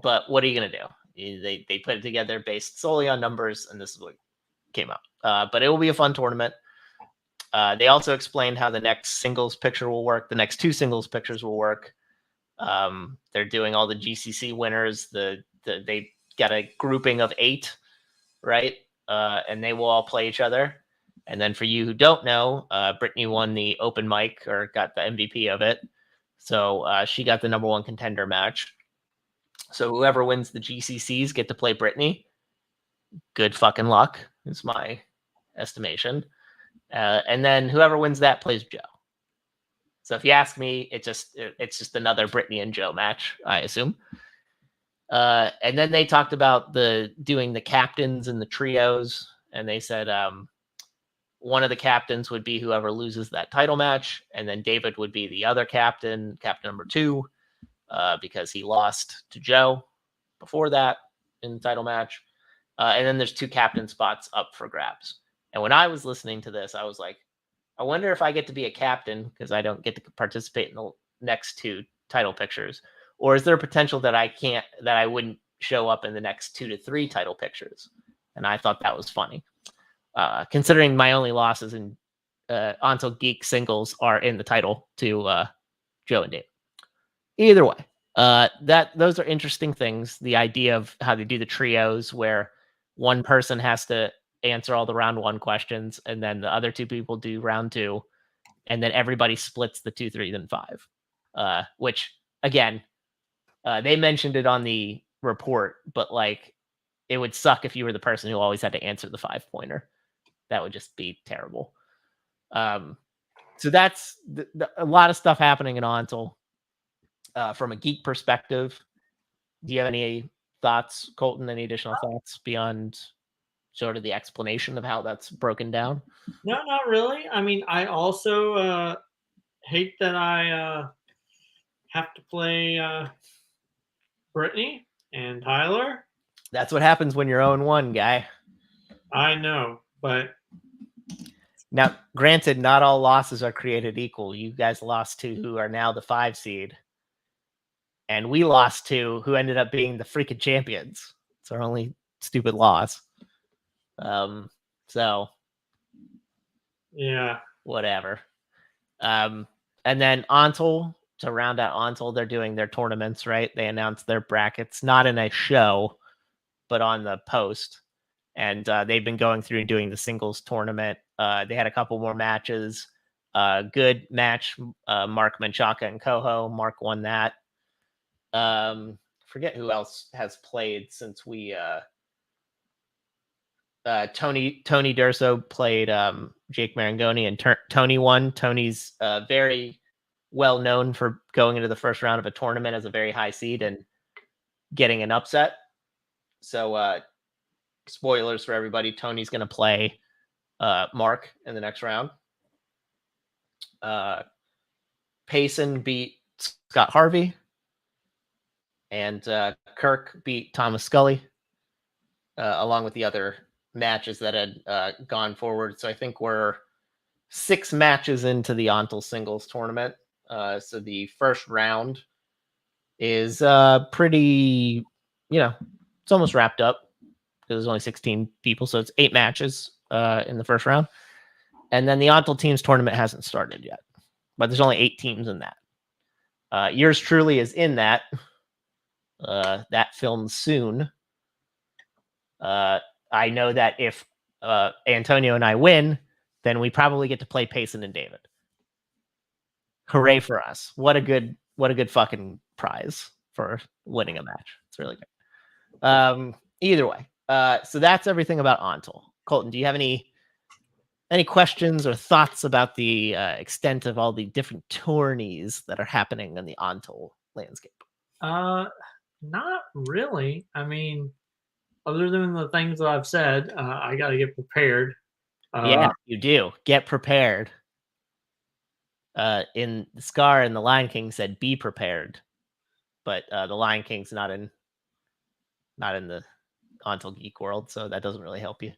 what are you gonna do? They put it together based solely on numbers, and this is what came out. But it will be a fun tournament. They also explained how the next singles picture will work. The next two singles pictures will work. They're doing all the GCC winners. They got a grouping of 8, right? And they will all play each other. And then for you who don't know, Brittany won the open mic or got the MVP of it. So she got the number 1 contender match. So whoever wins the GCCs get to play Brittany. Good fucking luck is my estimation. And then whoever wins that plays Joe. So if you ask me, it's just another Brittany and Joe match, I assume. And then they talked about doing the captains and the trios, and they said one of the captains would be whoever loses that title match, and then David would be the other captain number 2, because he lost to Joe before that in the title match. And then there's 2 captain spots up for grabs. And when I was listening to this, I was like, I wonder if I get to be a captain because I don't get to participate in the next 2 title pictures, or is there a potential that I wouldn't show up in the next 2 to 3 title pictures? And I thought that was funny, considering my only losses in Until Geek singles are in the title to Joe and Dave. Either way, those are interesting things. The idea of how they do the trios, where one person has to answer all the round 1 questions, and then the other 2 people do round 2, and then everybody splits the 2, 3, then 5. Which again, they mentioned it on the report, but like it would suck if you were the person who always had to answer the 5-pointer. That would just be terrible. So that's a lot of stuff happening in Ontel. From a geek perspective, do you have any thoughts, Colton? Any additional thoughts beyond sort of the explanation of how that's broken down? No, not really. I mean, I also hate that I have to play Brittany and Tyler. That's what happens when you're 0-1, guy. I know, but now, granted, not all losses are created equal. You guys lost to who are now the 5 seed, and we lost to who ended up being the freaking champions. It's our only stupid loss. So yeah, whatever. And then Ontel, to round out Ontel, they're doing their tournaments, right? They announced their brackets, not in a show, but on the post. And they've been going through and doing the singles tournament. They had a couple more matches. Good match, Mark Menchaca and Coho. Mark won that. Forget who else has played since we Tony Durso played Jake Marangoni, and Tony won. Tony's very well known for going into the first round of a tournament as a very high seed and getting an upset. So spoilers for everybody, Tony's going to play Mark in the next round. Payson beat Scott Harvey, and Kirk beat Thomas Scully, along with the other matches that had gone forward. So I think we're 6 matches into the Ontel singles tournament. So the first round is pretty, it's almost wrapped up because there's only 16 people. So it's 8 matches in the first round. And then the Ontel teams tournament hasn't started yet, but there's only 8 teams in that. Yours truly is in that. That films soon. I know that if Antonio and I win, then we probably get to play Payson and David. Hooray for us. What a good fucking prize for winning a match. It's really good. Either way, so that's everything about Ontel. Colton, do you have any questions or thoughts about the extent of all the different tourneys that are happening in the Ontel landscape? Not really. I mean, other than the things that I've said, I got to get prepared. Yeah, you do. Get prepared. In Scar and the Lion King said, "Be prepared," but the Lion King's not in the Ontel Geek world, so that doesn't really help you.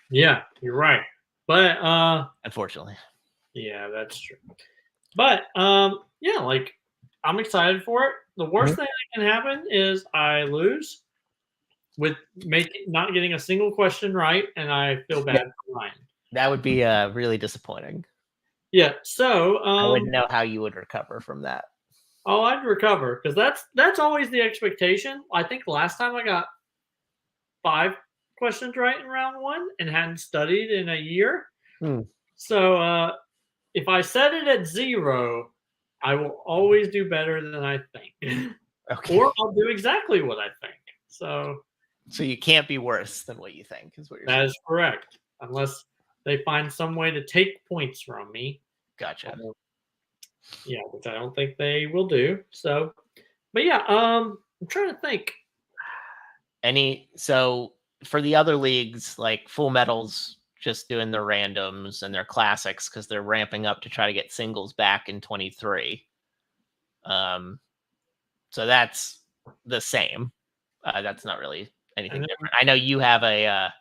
Yeah, you're right. But unfortunately, yeah, that's true. But yeah, like I'm excited for it. The worst thing that can happen is I lose with not getting a single question right, and I feel bad for Ryan. That would be really disappointing. Yeah, so I wouldn't know how you would recover from that. Oh, I'd recover because that's always the expectation. I think last time I got 5 questions right in round 1 and hadn't studied in a year. So if I set it at 0, I will always do better than I think. Okay. Or I'll do exactly what I think. So you can't be worse than what you think, is what you're saying. That is correct. Unless they find some way to take points from me. Gotcha. Yeah, which I don't think they will do. So, but yeah, I'm trying to think. So for the other leagues, like Full Metal's just doing their randoms and their classics because they're ramping up to try to get singles back in 23. So that's the same. That's not really anything different. I know you have a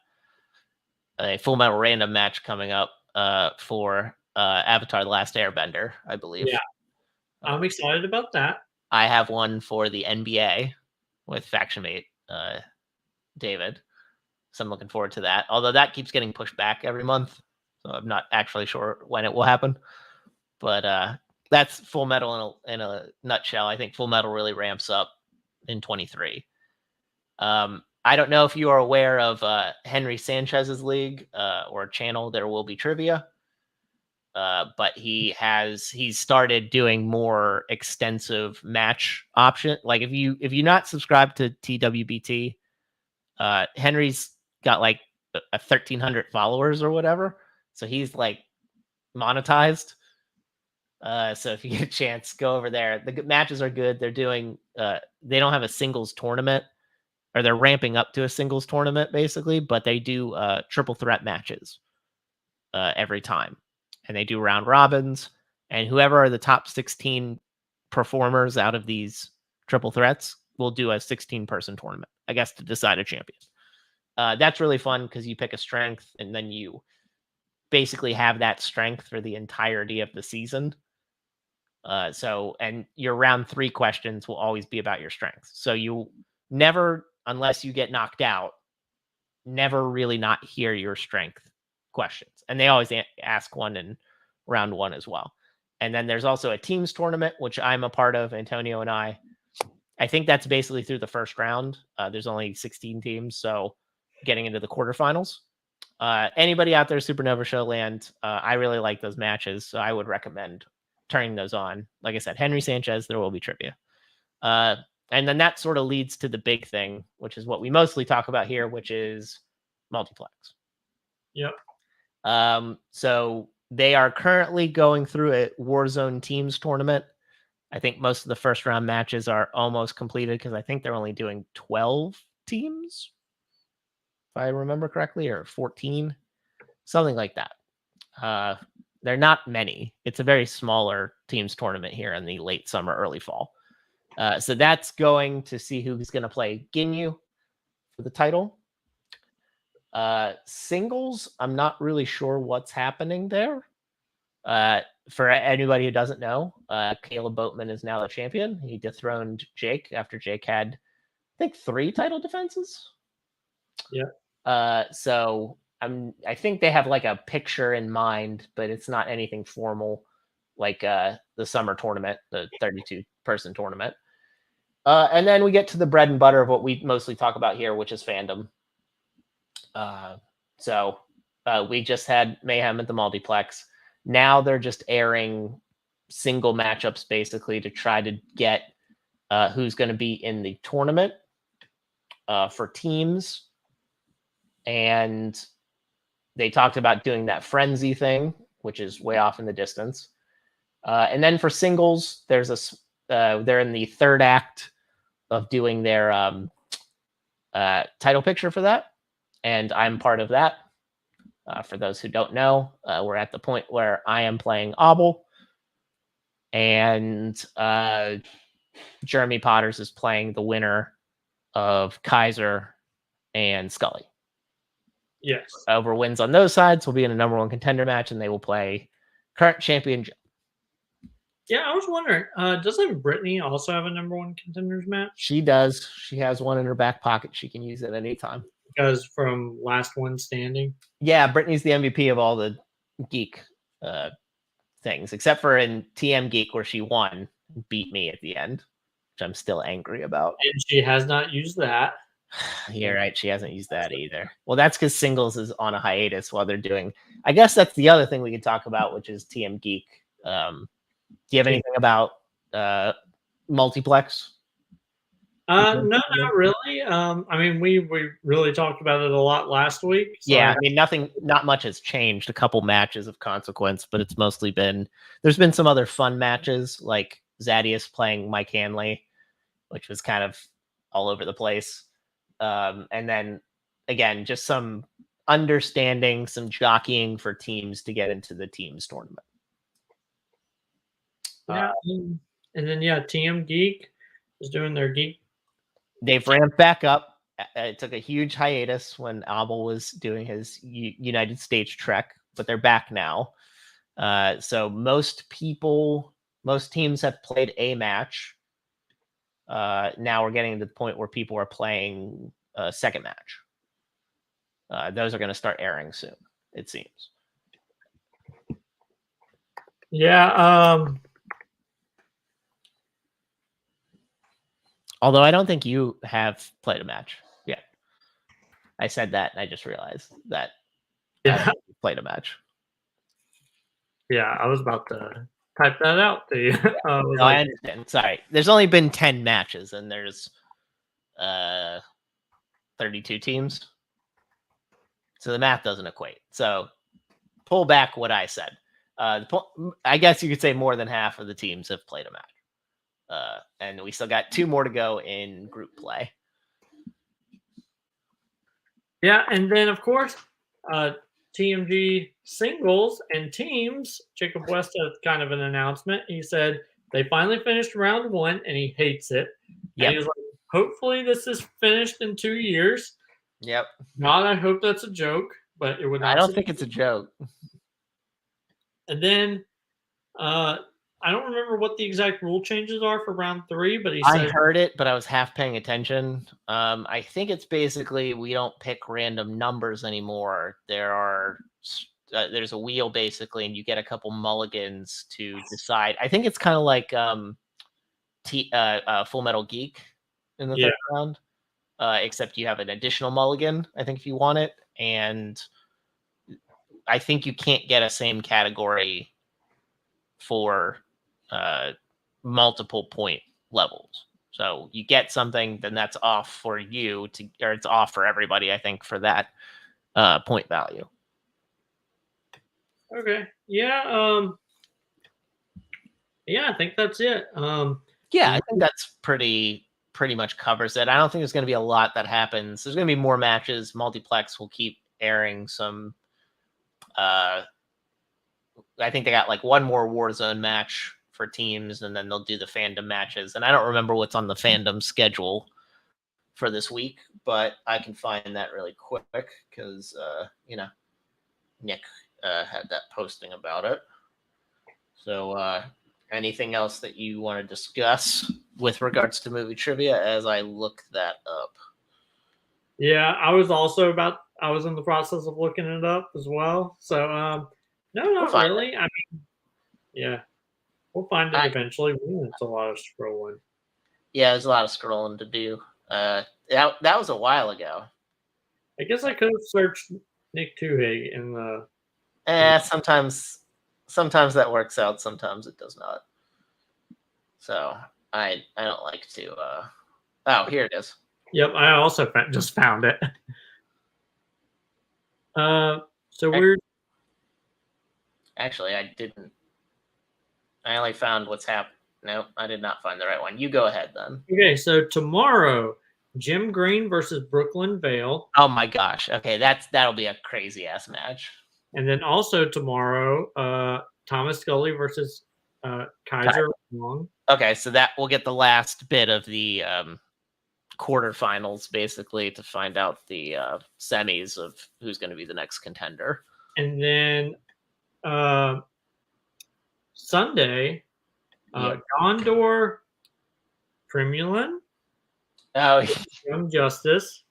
Full Metal random match coming up for Avatar: The Last Airbender, I believe. Yeah, I'm excited about that. I have one for the NBA with faction mate David, so I'm looking forward to that. Although that keeps getting pushed back every month, so I'm not actually sure when it will happen. But that's Full Metal in a nutshell. I think Full Metal really ramps up in 23. I don't know if you are aware of Henry Sanchez's league or channel. There will be trivia, but he's started doing more extensive match option. Like if you not subscribed to TWBT, Henry's got like 1,300 followers or whatever, so he's like monetized. So if you get a chance, go over there. The matches are good. They're doing they don't have a singles tournament, or they're ramping up to a singles tournament basically, but they do triple threat matches every time, and they do round robins, and whoever are the top 16 performers out of these triple threats will do a 16-person tournament, I guess, to decide a champion. That's really fun because you pick a strength and then you basically have that strength for the entirety of the season. And your round 3 questions will always be about your strengths. So you never, unless you get knocked out, never really not hear your strength questions. And they always ask one in round 1 as well. And then there's also a teams tournament, which I'm a part of, Antonio and I. I think that's basically through the first round. There's only 16 teams, so getting into the quarterfinals. Anybody out there, Supernova Showland, I really like those matches, so I would recommend turning those on. Like I said, Henry Sanchez, there will be trivia. And then that sort of leads to the big thing, which is what we mostly talk about here, which is multiplex. Yep. So they are currently going through a Warzone teams tournament. I think most of the first round matches are almost completed because I think they're only doing 12 teams, if I remember correctly, or 14, something like that. They're not many. It's a very smaller teams tournament here in the late summer, early fall. So that's going to see who's going to play Ginyu for the title. Singles, I'm not really sure what's happening there. For anybody who doesn't know, Caleb Boatman is now the champion. He dethroned Jake after Jake had, I think, 3 title defenses. Yeah. So I think they have like a picture in mind, but it's not anything formal like the summer tournament, the 32-person tournament. And then we get to the bread and butter of what we mostly talk about here, which is fandom. So we just had Mayhem at the multiplex. Now they're just airing single matchups basically to try to get who's going to be in the tournament for teams. And they talked about doing that frenzy thing, which is way off in the distance. And then for singles, they're in the third act of doing their title picture for that. And I'm part of that. For those who don't know, we're at the point where I am playing Obel, and Jeremy Potters is playing the winner of Kaiser and Scully. Yes. Whoever wins on those sides will be in a number one contender match, and they will play current champion. Yeah, I was wondering, doesn't Brittany also have a number one contenders match? She does. She has one in her back pocket. She can use it anytime. Because from last one standing. Yeah, Brittany's the MVP of all the geek things, except for in TM Geek where she won, beat me at the end, which I'm still angry about. And she has not used that. You're right. She hasn't used that either. Well, that's because singles is on a hiatus while they're doing. I guess that's the other thing we could talk about, which is TM Geek. Do you have anything about multiplex? No, not really. I mean, we really talked about it a lot last week. So yeah, I mean, not much has changed. A couple matches of consequence, but it's mostly been. There's been some other fun matches, like Zadius playing Mike Hanley, which was kind of all over the place. And then again, just some understanding, some jockeying for teams to get into the teams tournament. Yeah, and then TM Geek is doing their geek. They've ramped back up. It took a huge hiatus when Abel was doing his United States trek, but they're back now. So most teams have played a match. Now we're getting to the point where people are playing a second match. Those are going to start airing soon, it seems. Yeah. Although I don't think you have played a match yet. I said that, and I just realized that you played a match. Yeah, I was about to type that out to you. I understand. Sorry. There's only been 10 matches, and there's 32 teams. So the math doesn't equate. So pull back what I said. I guess you could say more than half of the teams have played a match. And we still got 2 more to go in group play. Yeah, and then, of course, TMG singles and teams, Jacob West has kind of an announcement. He said they finally finished round 1, and he hates it. Yeah, he was like, hopefully this is finished in 2 years. Yep. Not, I hope that's a joke, but it would not. I don't think it's a joke. And then, I don't remember what the exact rule changes are for round 3, but he said I heard it, but I was half paying attention. I think it's basically we don't pick random numbers anymore. There's a wheel basically, and you get a couple mulligans to decide. I think it's kind of like Full Metal Geek in the third round, except you have an additional mulligan, I think, if you want it. And I think you can't get a same category for multiple point levels. So you get something, then that's off for you or it's off for everybody, I think, for that point value. Okay. Yeah. Yeah, I think that's it. Yeah, I think that's pretty much covers it. I don't think there's going to be a lot that happens. There's going to be more matches. Multiplex will keep airing some. I think they got like one more Warzone match for teams, and then they'll do the fandom matches. And I don't remember what's on the fandom schedule for this week, but I can find that really quick because Nick had that posting about it. So anything else that you want to discuss with regards to movie trivia as I look that up? Yeah, I was in the process of looking it up as well. So no, not really. I mean, yeah, we'll find it eventually. It's a lot of scrolling. Yeah, there's a lot of scrolling to do. That was a while ago. I guess I could have searched Nick Tuhig in the. Sometimes that works out. Sometimes it does not. So I don't like to. Oh, here it is. Yep, I also just found it. So we're Actually, I didn't. I only found what's happened. No, I did not find the right one. You go ahead then. okay. So tomorrow, Jim Green versus Brooklyn Vale, Oh my gosh. Okay, that'll be a crazy ass match. and then also tomorrow, Thomas Scully versus Kaiser Wong. Okay, so that we'll get the last bit of the quarterfinals basically to find out the semis of who's going to be the next contender. And then Sunday, Yep. Gondor, Primulin, Oh, Young Justice.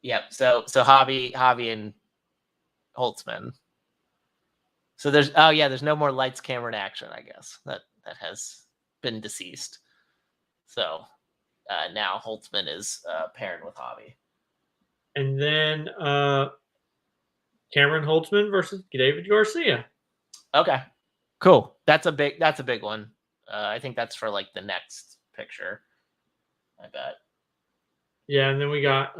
yep. So Javi and Holtzman. So there's no more lights, camera, and action. I guess that has been deceased. So now Holtzman is paired with Javi. And then Cameron Holtzman versus David Garcia. Okay, cool. That's a big one. I think that's for like the next picture. I bet. Yeah, and then we got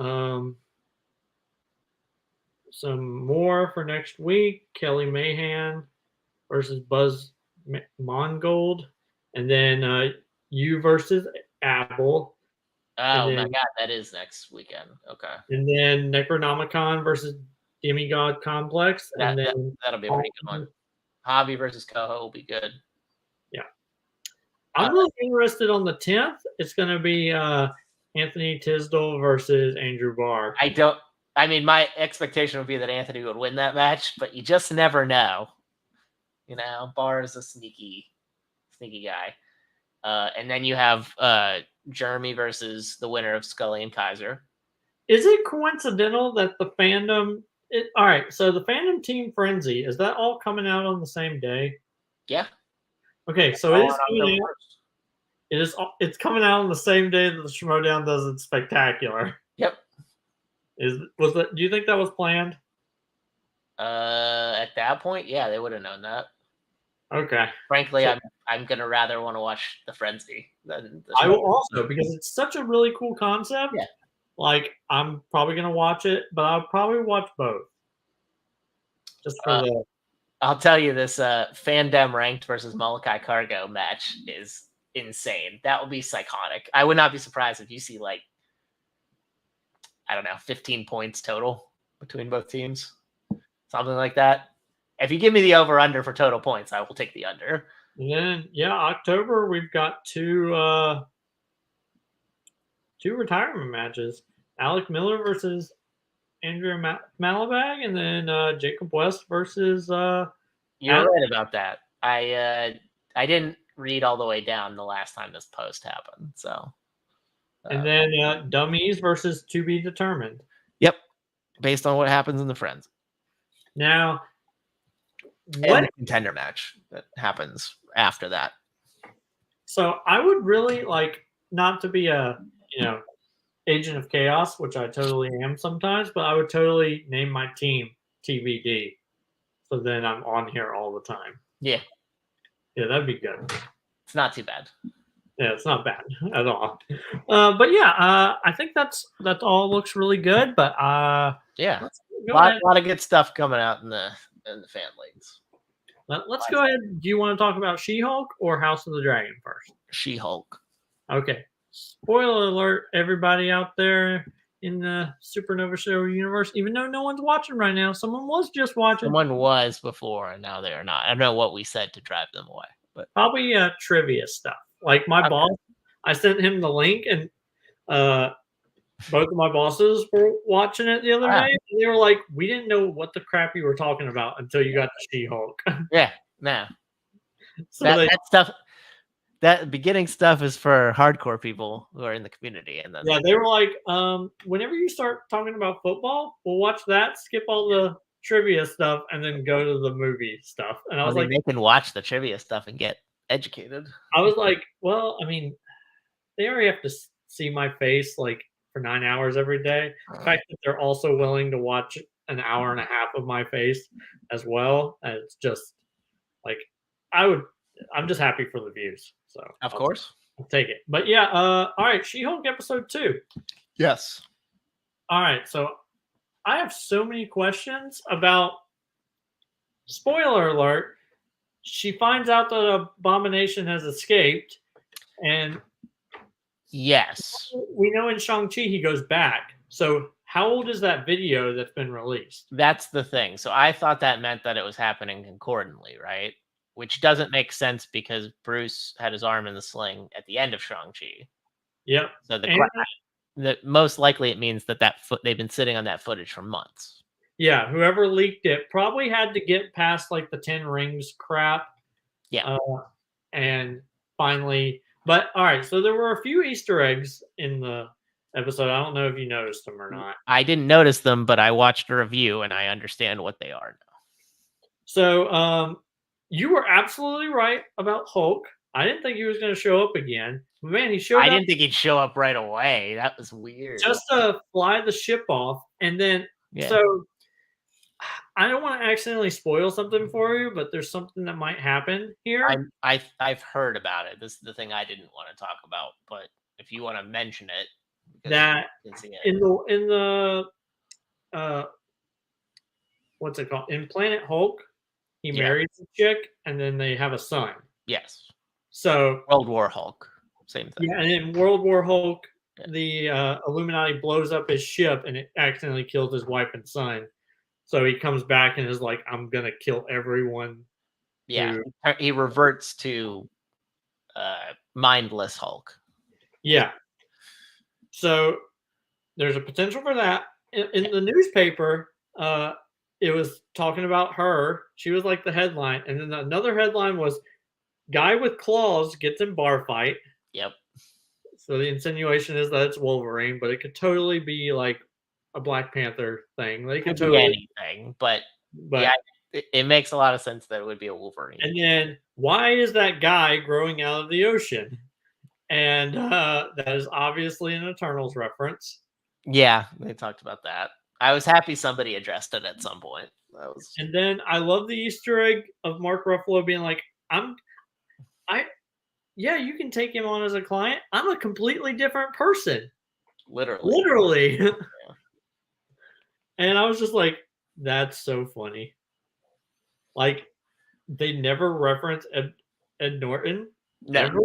some more for next week. Kelly Mahan versus Buzz Mongold, and then you versus Apple. Oh then, my god, that is next weekend. Okay. And then Necronomicon versus Demigod Complex, and then that'll be a pretty good one. Javi versus Coho will be good. Yeah, I'm really interested on the 10th. It's going to be Anthony Tisdale versus Andrew Barr. I mean, my expectation would be that Anthony would win that match, but you just never know. You know, Barr is a sneaky guy. And then you have Jeremy versus the winner of Scully and Kaiser. Is it coincidental that the fandom? All right, so the fandom Team Frenzy, is that all coming out on the same day? Yeah. Okay, so it is coming out. It's coming out on the same day that the Schmodown does its spectacular. Yep. Do you think that was planned? At that point, yeah, they would have known that. Okay. Frankly, I'm gonna rather want to watch the Frenzy than the I will also, because it's such a really cool concept. Yeah. Like, I'm probably gonna watch it, but I'll probably watch both. Just for the. I'll tell you, this Fandom ranked versus Molokai Cargo match is insane. That will be psychotic. I would not be surprised if you see like, I don't know, 15 points total between both teams, something like that. If you give me the over under for total points, I will take the under. And then October we've got two retirement matches: Alec Miller versus Andrea Malabag, and then Jacob West versus. You're right about that. I didn't read all the way down the last time this post happened, so. And then Dummies versus To Be Determined. Yep, based on what happens in the Friends. Now, what contender match that happens after that? So I would really like, not to be a agent of chaos, which I totally am sometimes, but I would totally name my team TBD. So then I'm on here all the time. Yeah. Yeah, that'd be good. It's not too bad. Yeah, it's not bad at all. But yeah, I think that's all looks really good. But yeah, a lot of good stuff coming out in the fan leagues. Let's go ahead. Do you want to talk about She-Hulk or House of the Dragon first? She-Hulk. Okay. Spoiler alert, everybody out there in the Supernova Show universe, even though no one's watching right now, someone was just watching. Someone was before, and now they are not. I don't know what we said to drive them away, but probably trivia stuff. Like my boss, I sent him the link, and both of my bosses were watching it the other day, and they were like, "We didn't know what the crap you were talking about until you got to She-Hulk." Yeah, nah. So that stuff. That beginning stuff is for hardcore people who are in the community, and then they were like, whenever you start talking about football, we'll watch that, skip all the trivia stuff, and then go to the movie stuff. And I was like, they can watch the trivia stuff and get educated. I was like, well, I mean, they already have to see my face like for 9 hours every day. The fact that they're also willing to watch an hour and a half of my face as well, and it's just like I'm just happy for the views. So of course, I'll take it. But yeah, all right, She-Hulk episode 2. Yes. All right, so I have so many questions about. Spoiler alert: she finds out that Abomination has escaped, and Yes. we know in Shang-Chi he goes back. So how old is that video that's been released? That's the thing. So I thought that meant that it was happening concordantly, right? Which doesn't make sense because Bruce had his arm in the sling at the end of Shang-Chi. Yep. So And most likely it means that they've been sitting on that footage for months. yeah, whoever leaked it probably had to get past like the 10 rings crap. Yeah. And finally, but all right, so there were a few Easter eggs in the episode. I don't know if you noticed them or not. I didn't notice them, but I watched a review and I understand what they are now. So you were absolutely right about Hulk. I didn't think he was going to show up again. Man, he showed I up didn't think he'd show up right away. That was weird. just to fly the ship off. And then, Yeah. so I don't want to accidentally spoil something for you, but there's something that might happen here. I've heard about it. This is the thing I didn't want to talk about, but if you want to mention it, because That you can see it. in the what's it called? In Planet Hulk, he Yeah. marries a chick, and then they have a son. Yes. So World War Hulk. Same thing. yeah, and in World War Hulk, Yeah. the Illuminati blows up his ship, and it accidentally kills his wife and son. So he comes back and is like, "I'm gonna kill everyone." Yeah, who-" he reverts to mindless Hulk. Yeah. So there's a potential for that. In the newspaper, it was talking about her. She was like the headline, and then another headline was "Guy with claws gets in bar fight." Yep. So the insinuation is that it's Wolverine, but it could totally be like a Black Panther thing. They could Could be totally, anything, but but yeah, it makes a lot of sense that it would be a Wolverine. and then why is that guy growing out of the ocean? And that is obviously an Eternals reference. Yeah, they talked about that. I was happy somebody addressed it at some point. That was And then I love the Easter egg of Mark Ruffalo being like, yeah, you can take him on as a client. I'm a completely different person. literally. Literally. And I was just like, that's so funny. Like, they never reference Ed Norton. No. Ever.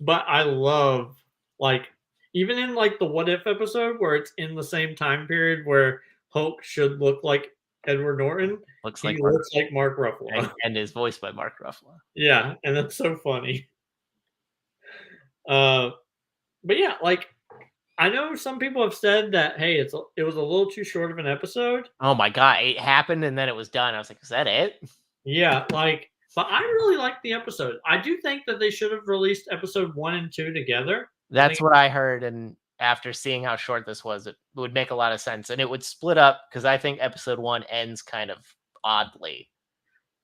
But I love, like, even in like the What If episode where it's in the same time period where Hulk should look like Edward Norton, Looks he like looks like Mark Ruffalo. and is voiced by Mark Ruffalo. Yeah, and that's so funny. But yeah, like, I know some people have said that, hey, it was a little too short of an episode. Oh my god, it happened and then it was done. I was like, is that it? Yeah, like, but I really liked the episode. I do think that they should have released episode 1 and 2 together. That's what I heard, and after seeing how short this was, it would make a lot of sense, and it would split up because I think episode 1 ends kind of oddly.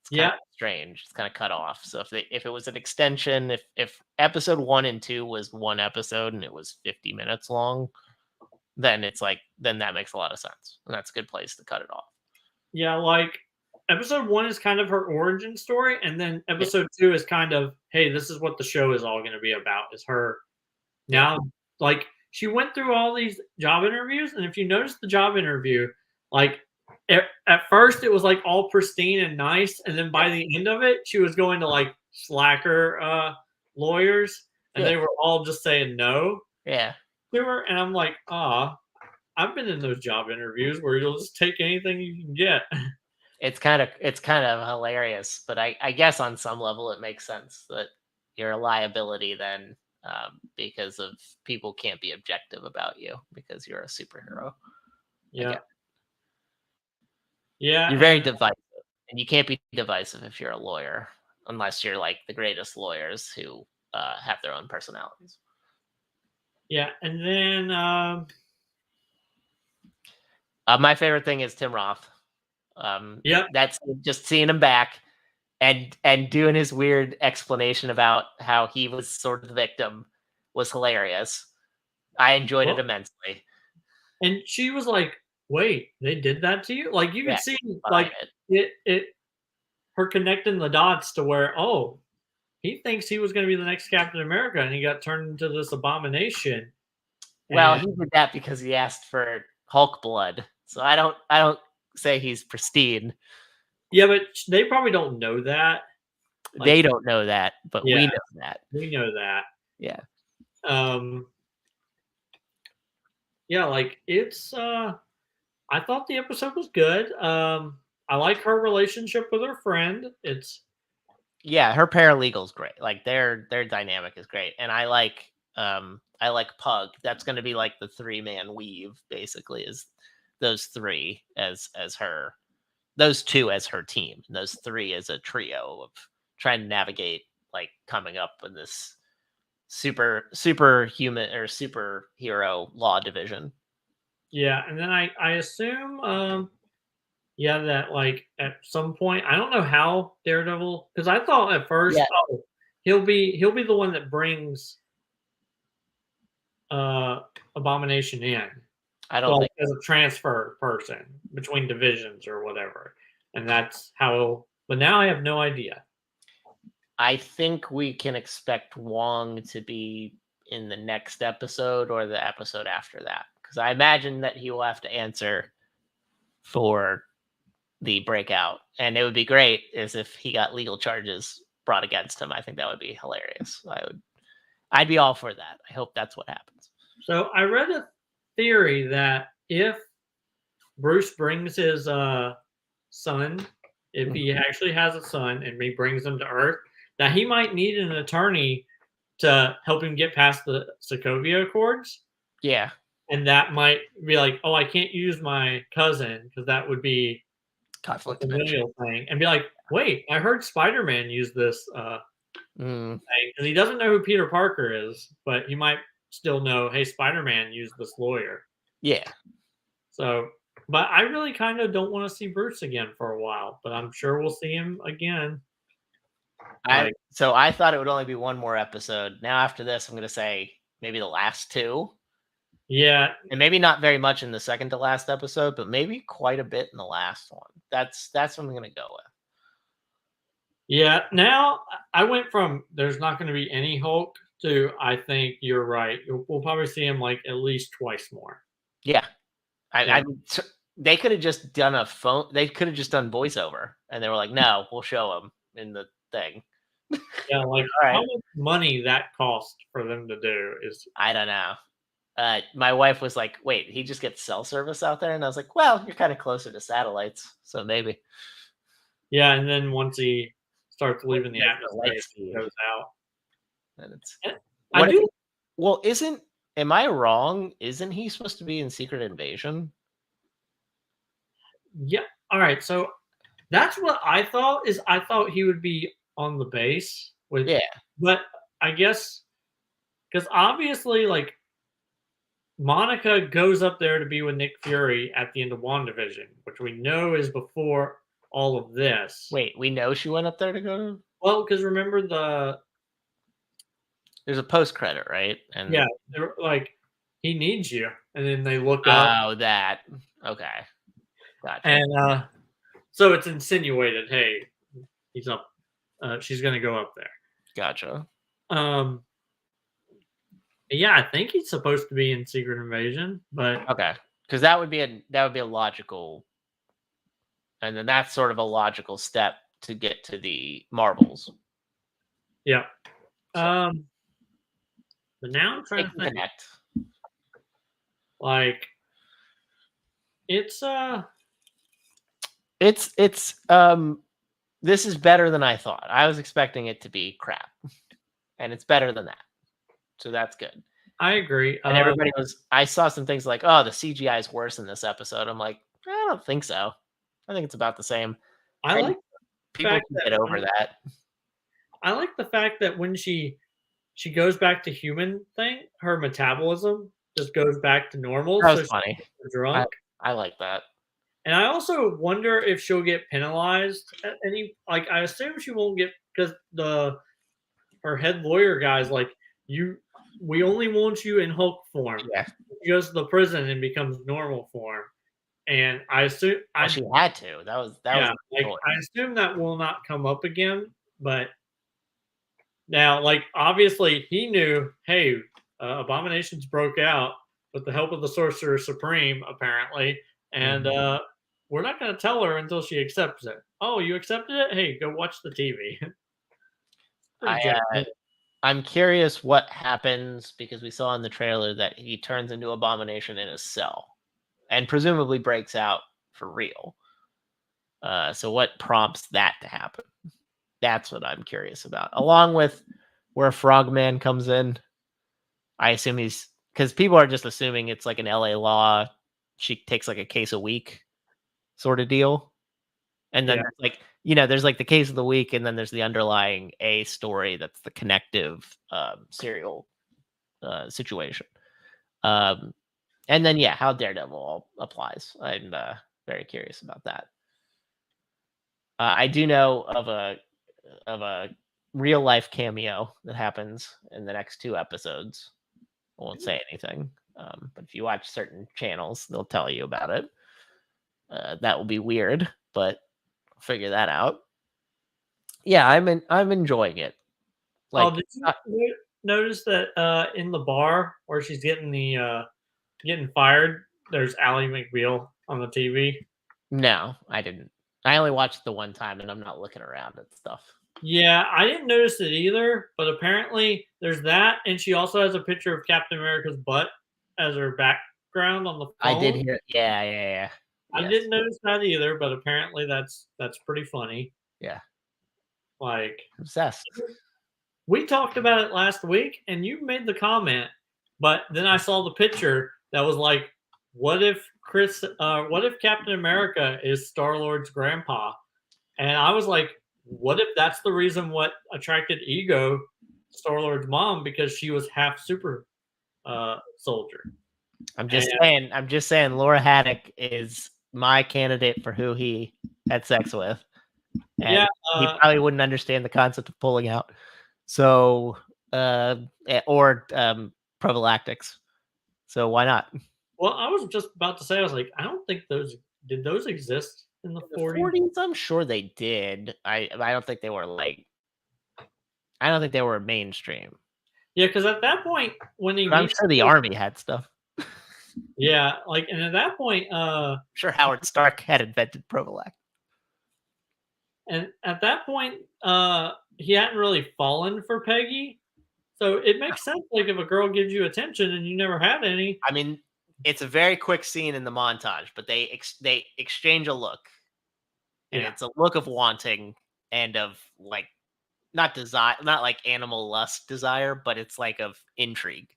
It's kind of strange. It's kind of cut off. So if it was an extension, if episode 1 and 2 was one episode and it was 50 minutes long, then that makes a lot of sense, and that's a good place to cut it off. Yeah, like episode 1 is kind of her origin story, and then episode 2 is kind of, hey, this is what the show is all going to be about. Is her now, like, she went through all these job interviews, and if you notice the job interview, like at first it was like all pristine and nice, and then by the end of it, she was going to like slacker lawyers, and they were all just saying no Yeah. to her, and I'm like, I've been in those job interviews where you'll just take anything you can get. It's kind of hilarious, but I guess on some level it makes sense that you're a liability then, because of people can't be objective about you because you're a superhero. Yeah. Yeah. You're very divisive, and you can't be divisive if you're a lawyer unless you're like the greatest lawyers who have their own personalities. Yeah, and then my favorite thing is Tim Roth. That's just seeing him back and doing his weird explanation about how he was sort of the victim was hilarious. I enjoyed it immensely. And she was like, "Wait, they did that to you?" Like you could see, like it her connecting the dots to where, oh, he thinks he was going to be the next Captain America, and he got turned into this abomination. Well, And he did that because he asked for Hulk blood. So I don't say he's pristine. yeah, but they probably don't know that. They don't know that, but yeah, we know that. we know that. Yeah. Yeah, like it's I thought the episode was good. I like her relationship with her friend. Yeah, her paralegal's great. Like their dynamic is great. And I like Pug. That's gonna be like the 3-man weave, basically, is those three as her, those two as her team, and those three as a trio of trying to navigate like coming up with this superhuman or superhero law division. Yeah, and then I assume yeah, that like at some point I don't know how Daredevil, because I thought at first, Yeah. oh, he'll be the one that brings Abomination in. I don't Well, think as a transfer person between divisions or whatever. And that's how but now I have no idea. I think we can expect Wong to be in the next episode or the episode after that, because I imagine that he will have to answer for the breakout, and it would be great as if he got legal charges brought against him. I think that would be hilarious. I'd be all for that. I hope that's what happens. So I read a theory that if Bruce brings his son, if he actually has a son and he brings him to Earth, that he might need an attorney to help him get past the Sokovia Accords. Yeah. And that might be like, oh, I can't use my cousin because that would be Conflict a of interest. familial thing. And be like, wait, I heard Spider-Man use this thing. And he doesn't know who Peter Parker is, but he might still know, hey, Spider-Man used this lawyer. Yeah. So, but I really kind of don't want to see Bruce again for a while, but I'm sure we'll see him again. So I thought it would only be one more episode. Now after this, I'm going to say maybe the last two. Yeah. And maybe not very much in the second to last episode, but maybe quite a bit in the last one. That's what I'm going to go with. Yeah. Now I went from there's not going to be any Hulk to I think you're right. We'll probably see him like at least twice more. Yeah. They could have just done they could have just done voiceover, and they were like, no, we'll show him in the thing. Yeah, like how much money that cost for them to do is I don't know. My wife was like, wait, he just gets cell service out there? And I was like, well, you're kind of closer to satellites, so maybe. Yeah, and then once he starts leaving the atmosphere, it goes out. And it's well, am I wrong? Isn't he supposed to be in Secret Invasion? Yeah. All right. So that's what I thought. I thought he would be on the base with. Yeah. But I guess because obviously, like Monica goes up there to be with Nick Fury at the end of WandaVision, which we know is before all of this. Wait, we know she went up there to go. Well, because remember there's a post credit, right? And yeah, they're like he needs you, and then they look up. Oh, that okay. Gotcha. And so it's insinuated, hey, he's up. She's gonna go up there. Gotcha. Yeah, I think he's supposed to be in Secret Invasion, but okay, because that would be a logical, and then that's sort of a logical step to get to the Marvels. Yeah. But now I'm trying to think. Connect. Like, it's this is better than I thought. I was expecting it to be crap, and it's better than that. So that's good. I agree. And everybody I saw some things like, oh, the CGI is worse in this episode. I'm like, I don't think so. I think it's about the same. I like people can get over that. I like the fact that when she goes back to human thing, her metabolism just goes back to normal. That was funny. Drunk. I like that. And I also wonder if she'll get penalized at any. Like, I assume she won't get because her head lawyer guy's like, we only want you in Hulk form. Yeah. She goes to the prison and becomes normal form. And I assume she had to. That was like I assume that will not come up again, but Now, like obviously he knew, hey, abominations broke out with the help of the Sorcerer Supreme, apparently, and Mhm. we're not going to tell her until she accepts it. Oh, you accepted it? Hey, go watch the TV. Pretty I jacked. I'm curious what happens because we saw in the trailer that he turns into Abomination in a cell and presumably breaks out for real. So what prompts that to happen? That's what I'm curious about. Along with where Frogman comes in, I assume he's because people are just assuming it's like an LA Law. She takes like a case a week sort of deal. And then Yeah. there's like, there's like the case of the week, and then there's the underlying A story that's the connective serial situation. Um, and then how Daredevil applies. I'm very curious about that. I do know of a real life cameo that happens in the next 2 episodes. I won't say anything, but if you watch certain channels, they'll tell you about it. That will be weird, but I'll figure that out. Yeah, I'm enjoying it. Oh, Like, did you notice that in the bar where she's getting the getting fired, there's Ally McBeal on the TV? no, I didn't. I only watched the one time, and I'm not looking around at stuff. Yeah, I didn't notice it either, but apparently there's that, and she also has a picture of Captain America's butt as her background on the I did phone. hear. Yeah. I Yes. didn't notice that either, but apparently that's pretty funny. Yeah. Like Obsessed. we talked about it last week, and you made the comment, but then I saw the picture that was like, what if Captain America is Star Lord's grandpa? And I was like, what if that's the reason what attracted Ego, Star Lord's mom, because she was half super soldier. I'm And just saying Laura Haddock is my candidate for who he had sex with. yeah, And he probably wouldn't understand the concept of pulling out. So or prophylactics. So why not? well, I was just about to say, I was like, I don't think those exist in the In the 40s. 40s, I'm sure they did. I don't think they were I don't think they were mainstream. Yeah, because at that point, when he But I'm meets, sure the army had stuff. yeah, like, and at that point, I'm sure Howard Stark had invented Provolac. and at that point, he hadn't really fallen for Peggy, so it makes sense. Like, if a girl gives you attention and you never had any, I mean, it's a very quick scene in the montage, but they exchange a look, and yeah, it's a look of wanting and of like not desire, not like animal lust desire, but it's like of intrigue.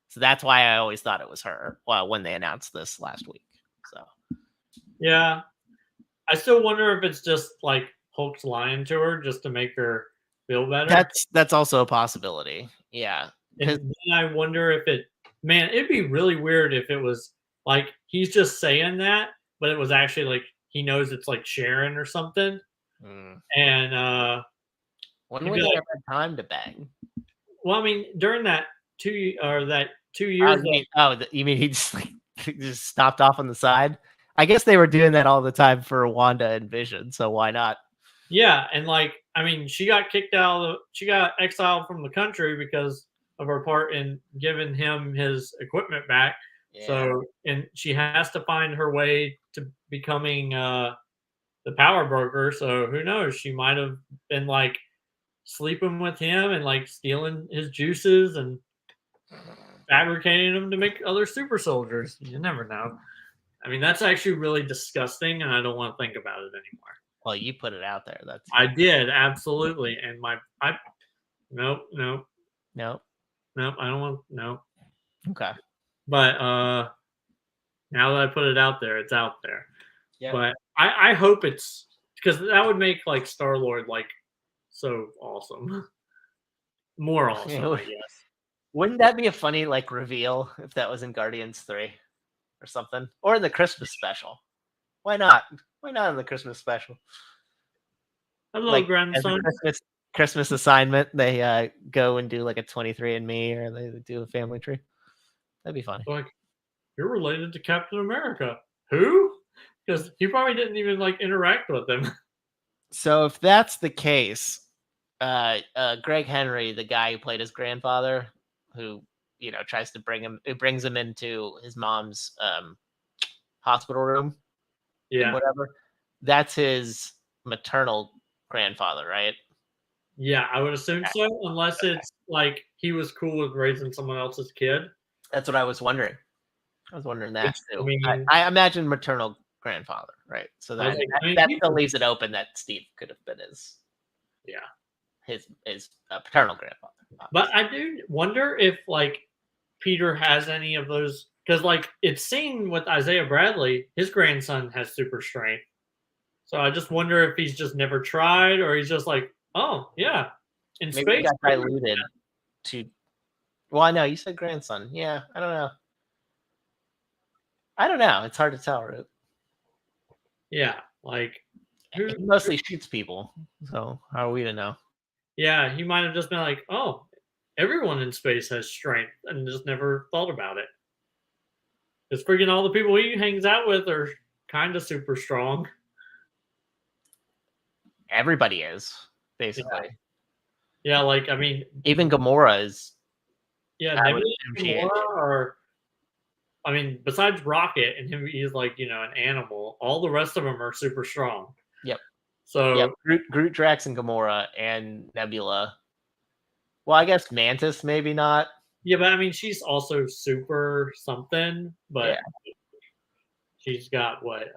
So that's why I always thought it was her. Well, when they announced this last week, so yeah. I still wonder if it's just like Hulk's lying to her just to make her feel better. that's also a possibility. Yeah, And because then I wonder if it'd be really weird if it was like he's just saying that, but it was actually like he knows it's like Sharon or something. And when he'd would be they like, have had time to bang? well, I mean, during that 2 years, You mean he just he just stopped off on the side? I guess they were doing that all the time for Wanda and Vision, so why not? yeah, and like I mean, she got exiled from the country because of her part in giving him his equipment back. Yeah. So, and she has to find her way to becoming the power broker. So who knows? She might have been like sleeping with him and like stealing his juices and fabricating them to make other super soldiers. You never know. I mean, that's actually really disgusting, and I don't want to think about it anymore. Well, you put it out there. That's I did absolutely, and I nope, nope, no. nope. I don't want no. Okay. But now that I put it out there, it's out there. Yeah. But I hope it's because that would make like Star Lord like so awesome, more awesome, I guess. Wouldn't that be a funny like reveal if that was in Guardians 3 or something, or in the Christmas special? Why not? Why not in the Christmas special? Hello, Like as a grandson. Christmas assignment, they go and do like a 23andMe, or they do a family tree. That'd be funny. Like, you're related to Captain America. Who? Because he probably didn't even like interact with them. So if that's the case, Greg Henry, the guy who played his grandfather, who tries to brings him into his mom's hospital room and Yeah. whatever. That's his maternal grandfather, right? Yeah, I would assume so, unless it's like he was cool with raising someone else's kid. That's what I was wondering. I was wondering that Which, I too. mean, I imagine maternal grandfather, right? So I was that like, I mean, that still leaves it open that Steve could have been yeah. his paternal grandfather. But I do wonder if like Peter has any of those because like it's seen with Isaiah Bradley, his grandson has super strength. So I just wonder if he's just never tried or he's just like, oh yeah, in Maybe he space. got diluted to. Well, I know you said grandson. Yeah, I don't know. I don't know. It's hard to tell, right? Yeah, like who? He mostly shoots people, so how are we to know? Yeah, he might have just been like, oh, everyone in space has strength and just never thought about it. Because freaking all the people he hangs out with are kind of super strong. Everybody is basically. Yeah, like I mean, Even Gamora is. yeah, I would Nebula assume and she is. Gamora are. I mean, besides Rocket and him, he's like an animal. All the rest of them are super strong. Yep. So Yep. Groot, Drax, and Gamora, and Nebula. Well, I guess Mantis maybe not. yeah, but I mean, she's also super something. But Yeah. she's got what?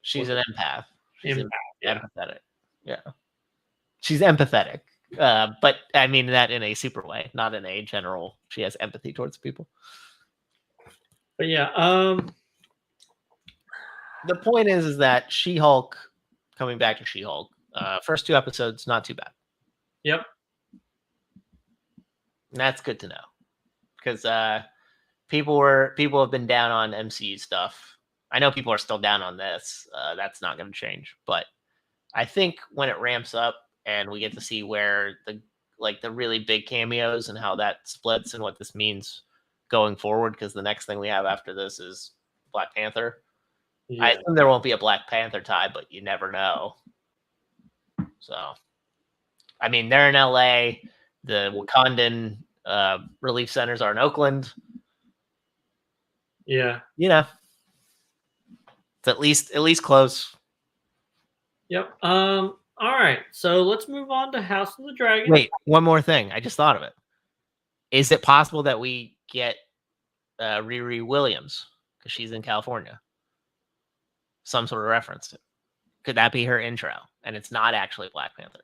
She's an empath. She's Impact. Yeah. empathetic. Yeah. She's empathetic. But I mean that in a super way, not in a general. She has empathy towards people. But yeah, The point is that She-Hulk, coming back to She-Hulk, first 2 episodes, not too bad. Yep. And that's good to know. Because people have been down on MCU stuff. I know people are still down on this. That's not going to change. But I think when it ramps up and we get to see where the really big cameos and how that splits and what this means going forward, because the next thing we have after this is Black Panther. Yeah. I assume there won't be a Black Panther tie, but you never know. So, I mean, they're in LA. The Wakandan relief centers are in Oakland. Yeah. It's at least close. Yep. All right. So let's move on to House of the Dragon. Wait, one more thing. I just thought of it. Is it possible that we get Riri Williams because she's in California? Some sort of reference to it. Could that be her intro? And it's not actually Black Panther.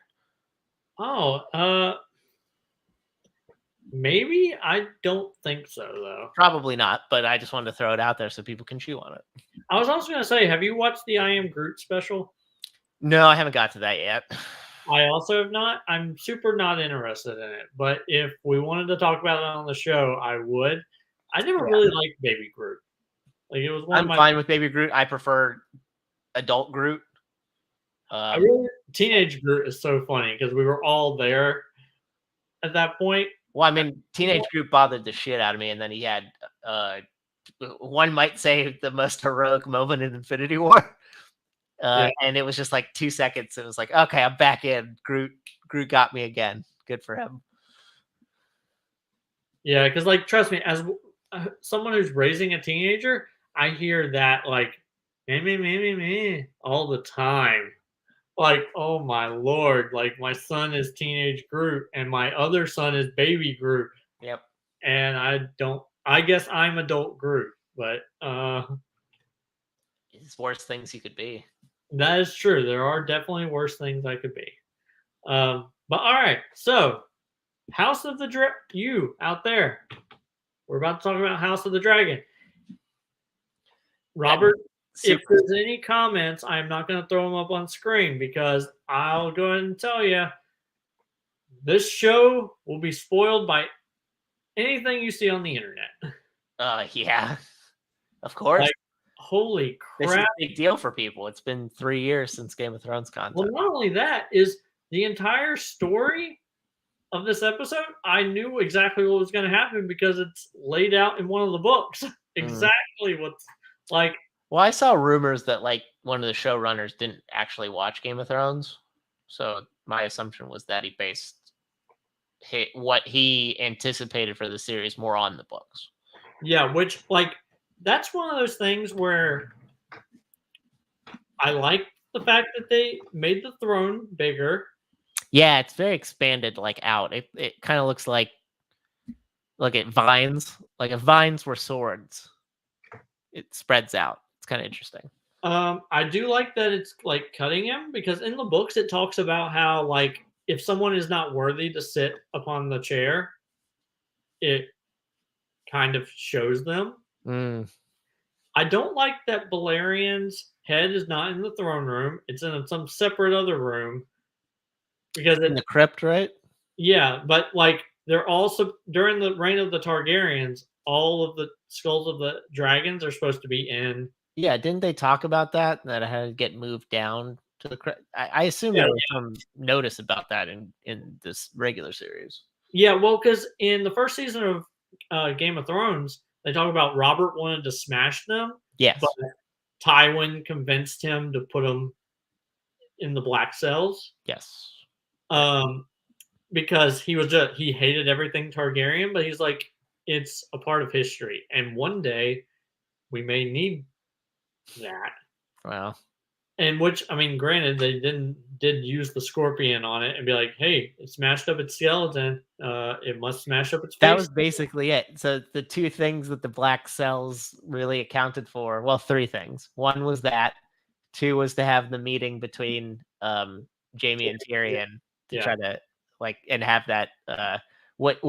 Oh, maybe. I don't think so though. Probably not, but I just wanted to throw it out there so people can chew on it. I was also gonna say, have you watched the I Am Groot special? No, I haven't got to that yet. I also have not. I'm super not interested in it. But if we wanted to talk about it on the show, I would. I never really liked Baby Groot. Like it was one I'm of my. fine with Baby Groot. I prefer adult Groot. Teenage Groot is so funny because we were all there at that point. Well, I mean, Teenage Groot bothered the shit out of me, and then he had one might say the most heroic moment in Infinity War. And it was just like 2 seconds. It was like, okay, I'm back in. Groot got me again. Good for him. Yeah, because like, trust me, as someone who's raising a teenager, I hear that like, me, all the time. Like, oh my lord, like my son is teenage Groot and my other son is baby Groot. Yep. And I guess I'm adult Groot, but it's worse things you could be. That is true. There are definitely worse things I could be. But all right, so House of the Dragon, you out there, we're about to talk about House of the Dragon. Robert, if there's any comments, I'm not going to throw them up on screen because I'll go ahead and tell you this show will be spoiled by anything you see on the internet. Yeah, of course. Like, holy crap. This is a big deal for people. It's been 3 years since Game of Thrones content. Well, not only that, is the entire story of this episode, I knew exactly what was going to happen because it's laid out in one of the books. Exactly what's like. Well, I saw rumors that like one of the showrunners didn't actually watch Game of Thrones. So my assumption was that he based what he anticipated for the series more on the books. Yeah, which like that's one of those things where I like the fact that they made the throne bigger. Yeah, it's very expanded, like out. It kind of looks like look at vines. Like if vines were swords, it spreads out. It's kind of interesting. I do like that it's like cutting him because in the books it talks about how like if someone is not worthy to sit upon the chair, it kind of shows them. Mm. I don't like that Balerian's head is not in the throne room. It's in some separate other room because In it the crypt, right? yeah, but like they're also during the reign of the Targaryens, all of the skulls of the dragons are supposed to be in. Yeah, didn't they talk about that? That it had to get moved down to the crypt. I assume Yeah, there was some notice about that in this regular series. yeah. Well, because in the first season of Game of Thrones, they talk about Robert wanted to smash them, but Yes. Tywin convinced him to put them in the black cells. Yes. Um, because he hated everything Targaryen, but he's like, it's a part of history, and one day we may need that. Well, And which I mean, granted, they did use the scorpion on it and be like, hey, it smashed up its skeleton. It must smash up its that face. was basically it. So the two things that the black cells really accounted for, well, three things. One was that. Two was to have the meeting between Jamie and Yeah, Tyrion to yeah. try to like and have that what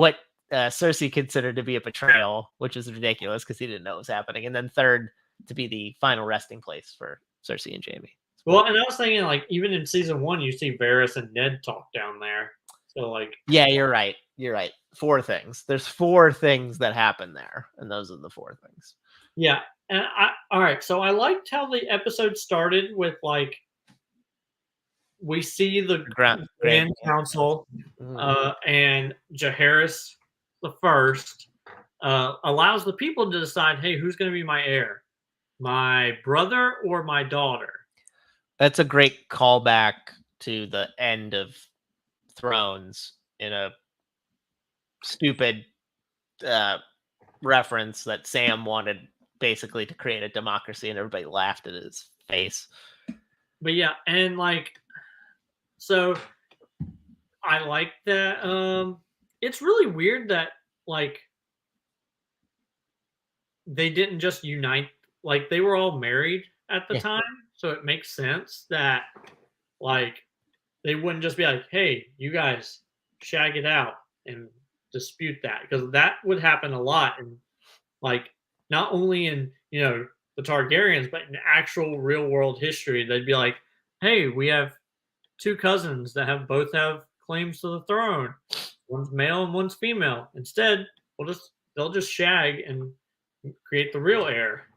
Cersei considered to be a betrayal, which is ridiculous because he didn't know what was happening. And then third, to be the final resting place for Cersei and Jamie. Well, and I was thinking, like, even in season one, you see Varys and Ned talk down there. So, like, Yeah, you're right. You're right. Four things. There's four things that happen there, and those are the four things. yeah. And all right. So I liked how the episode started with like we see the Grand. Grand Council Mhm. and Jaehaerys the First allows the people to decide, hey, who's going to be my heir, my brother or my daughter? That's a great callback to the end of Thrones in a stupid reference that Sam wanted basically to create a democracy, and everybody laughed at his face. But yeah, and like, so I like that. It's really weird that like they didn't just unite. Like they were all married at the Yeah. time, so it makes sense that like they wouldn't just be like, "Hey, you guys, shag it out and dispute that," because that would happen a lot, and like not only in the Targaryens, but in actual real world history, they'd be like, "Hey, we have two cousins that have claims to the throne. One's male and one's female. Instead, they'll just shag and create the real heir."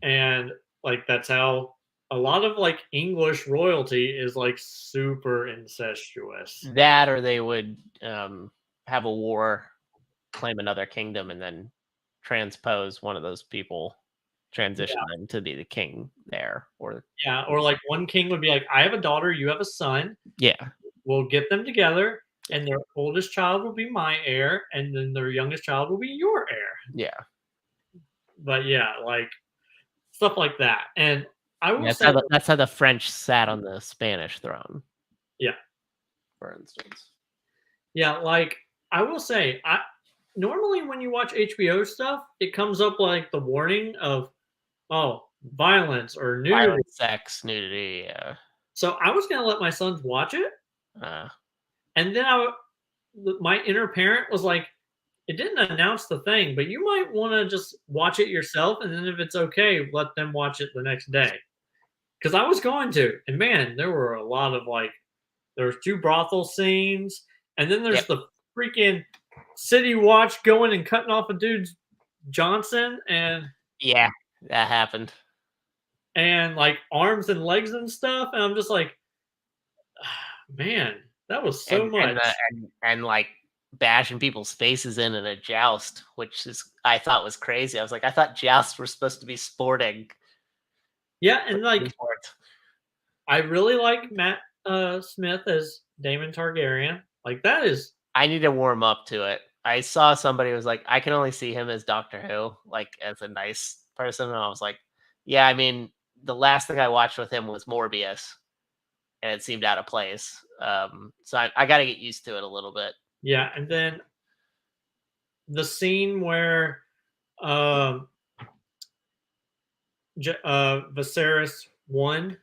And like that's how a lot of like English royalty is like super incestuous. That, or they would have a war, claim another kingdom, and then transpose one of those people, transition Yeah, them to be the king there. Or yeah. Or like one king would be like, I have a daughter, you have a son. yeah, We'll get them together, and their oldest child will be my heir, and then their youngest child will be your heir. yeah. But yeah, like stuff like that. And I will That's say, how the French sat on the Spanish throne, yeah, for instance. yeah, like I will say, I normally when you watch HBO stuff, it comes up like the warning of violence or nudity. Violence, sex, nudity. Yeah. So I was gonna let my sons watch it, Uh, and then my inner parent was like, "It didn't announce the thing, but you might want to just watch it yourself, and then if it's okay, let them watch it the next day." Because I was going to, and man, there were a lot of like, there's two brothel scenes, and then yep. there's the freaking city watch going and cutting off a dude's Johnson, Yeah, that happened. and like arms and legs and stuff, and I'm just like, man, that was so and much. and, the, and like bashing people's faces in a joust, which is I thought was crazy. I was like, I thought jousts were supposed to be sporting. Yeah, and like Sport. I really like Matt Smith as Daemon Targaryen. Like that is I need to warm up to it. I saw somebody who was like, I can only see him as Doctor Who, like as a nice person, and I was like, yeah, I mean, the last thing I watched with him was Morbius, and it seemed out of place. So I got to get used to it a little bit. yeah, and then the scene where um Viserys won,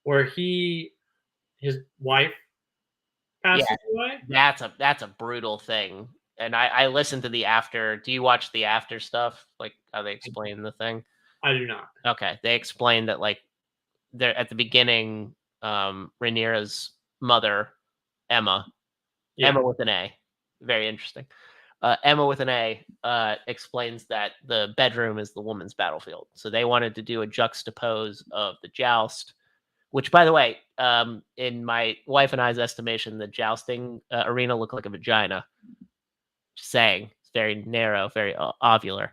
where his wife Yeah, passes away. that's a brutal thing. And I listened to the after. Do you watch the after stuff, like how they explain the thing? I do not. Okay, they explained that like they're at the beginning, Rhaenyra's mother, Emma, Yeah, Emma with an A, very interesting. Emma with an A explains that the bedroom is the woman's battlefield. So they wanted to do a juxtapose of the joust, which, by the way, in my wife and I's estimation, the jousting arena looked like a vagina. Just saying, it's very narrow, very ovular,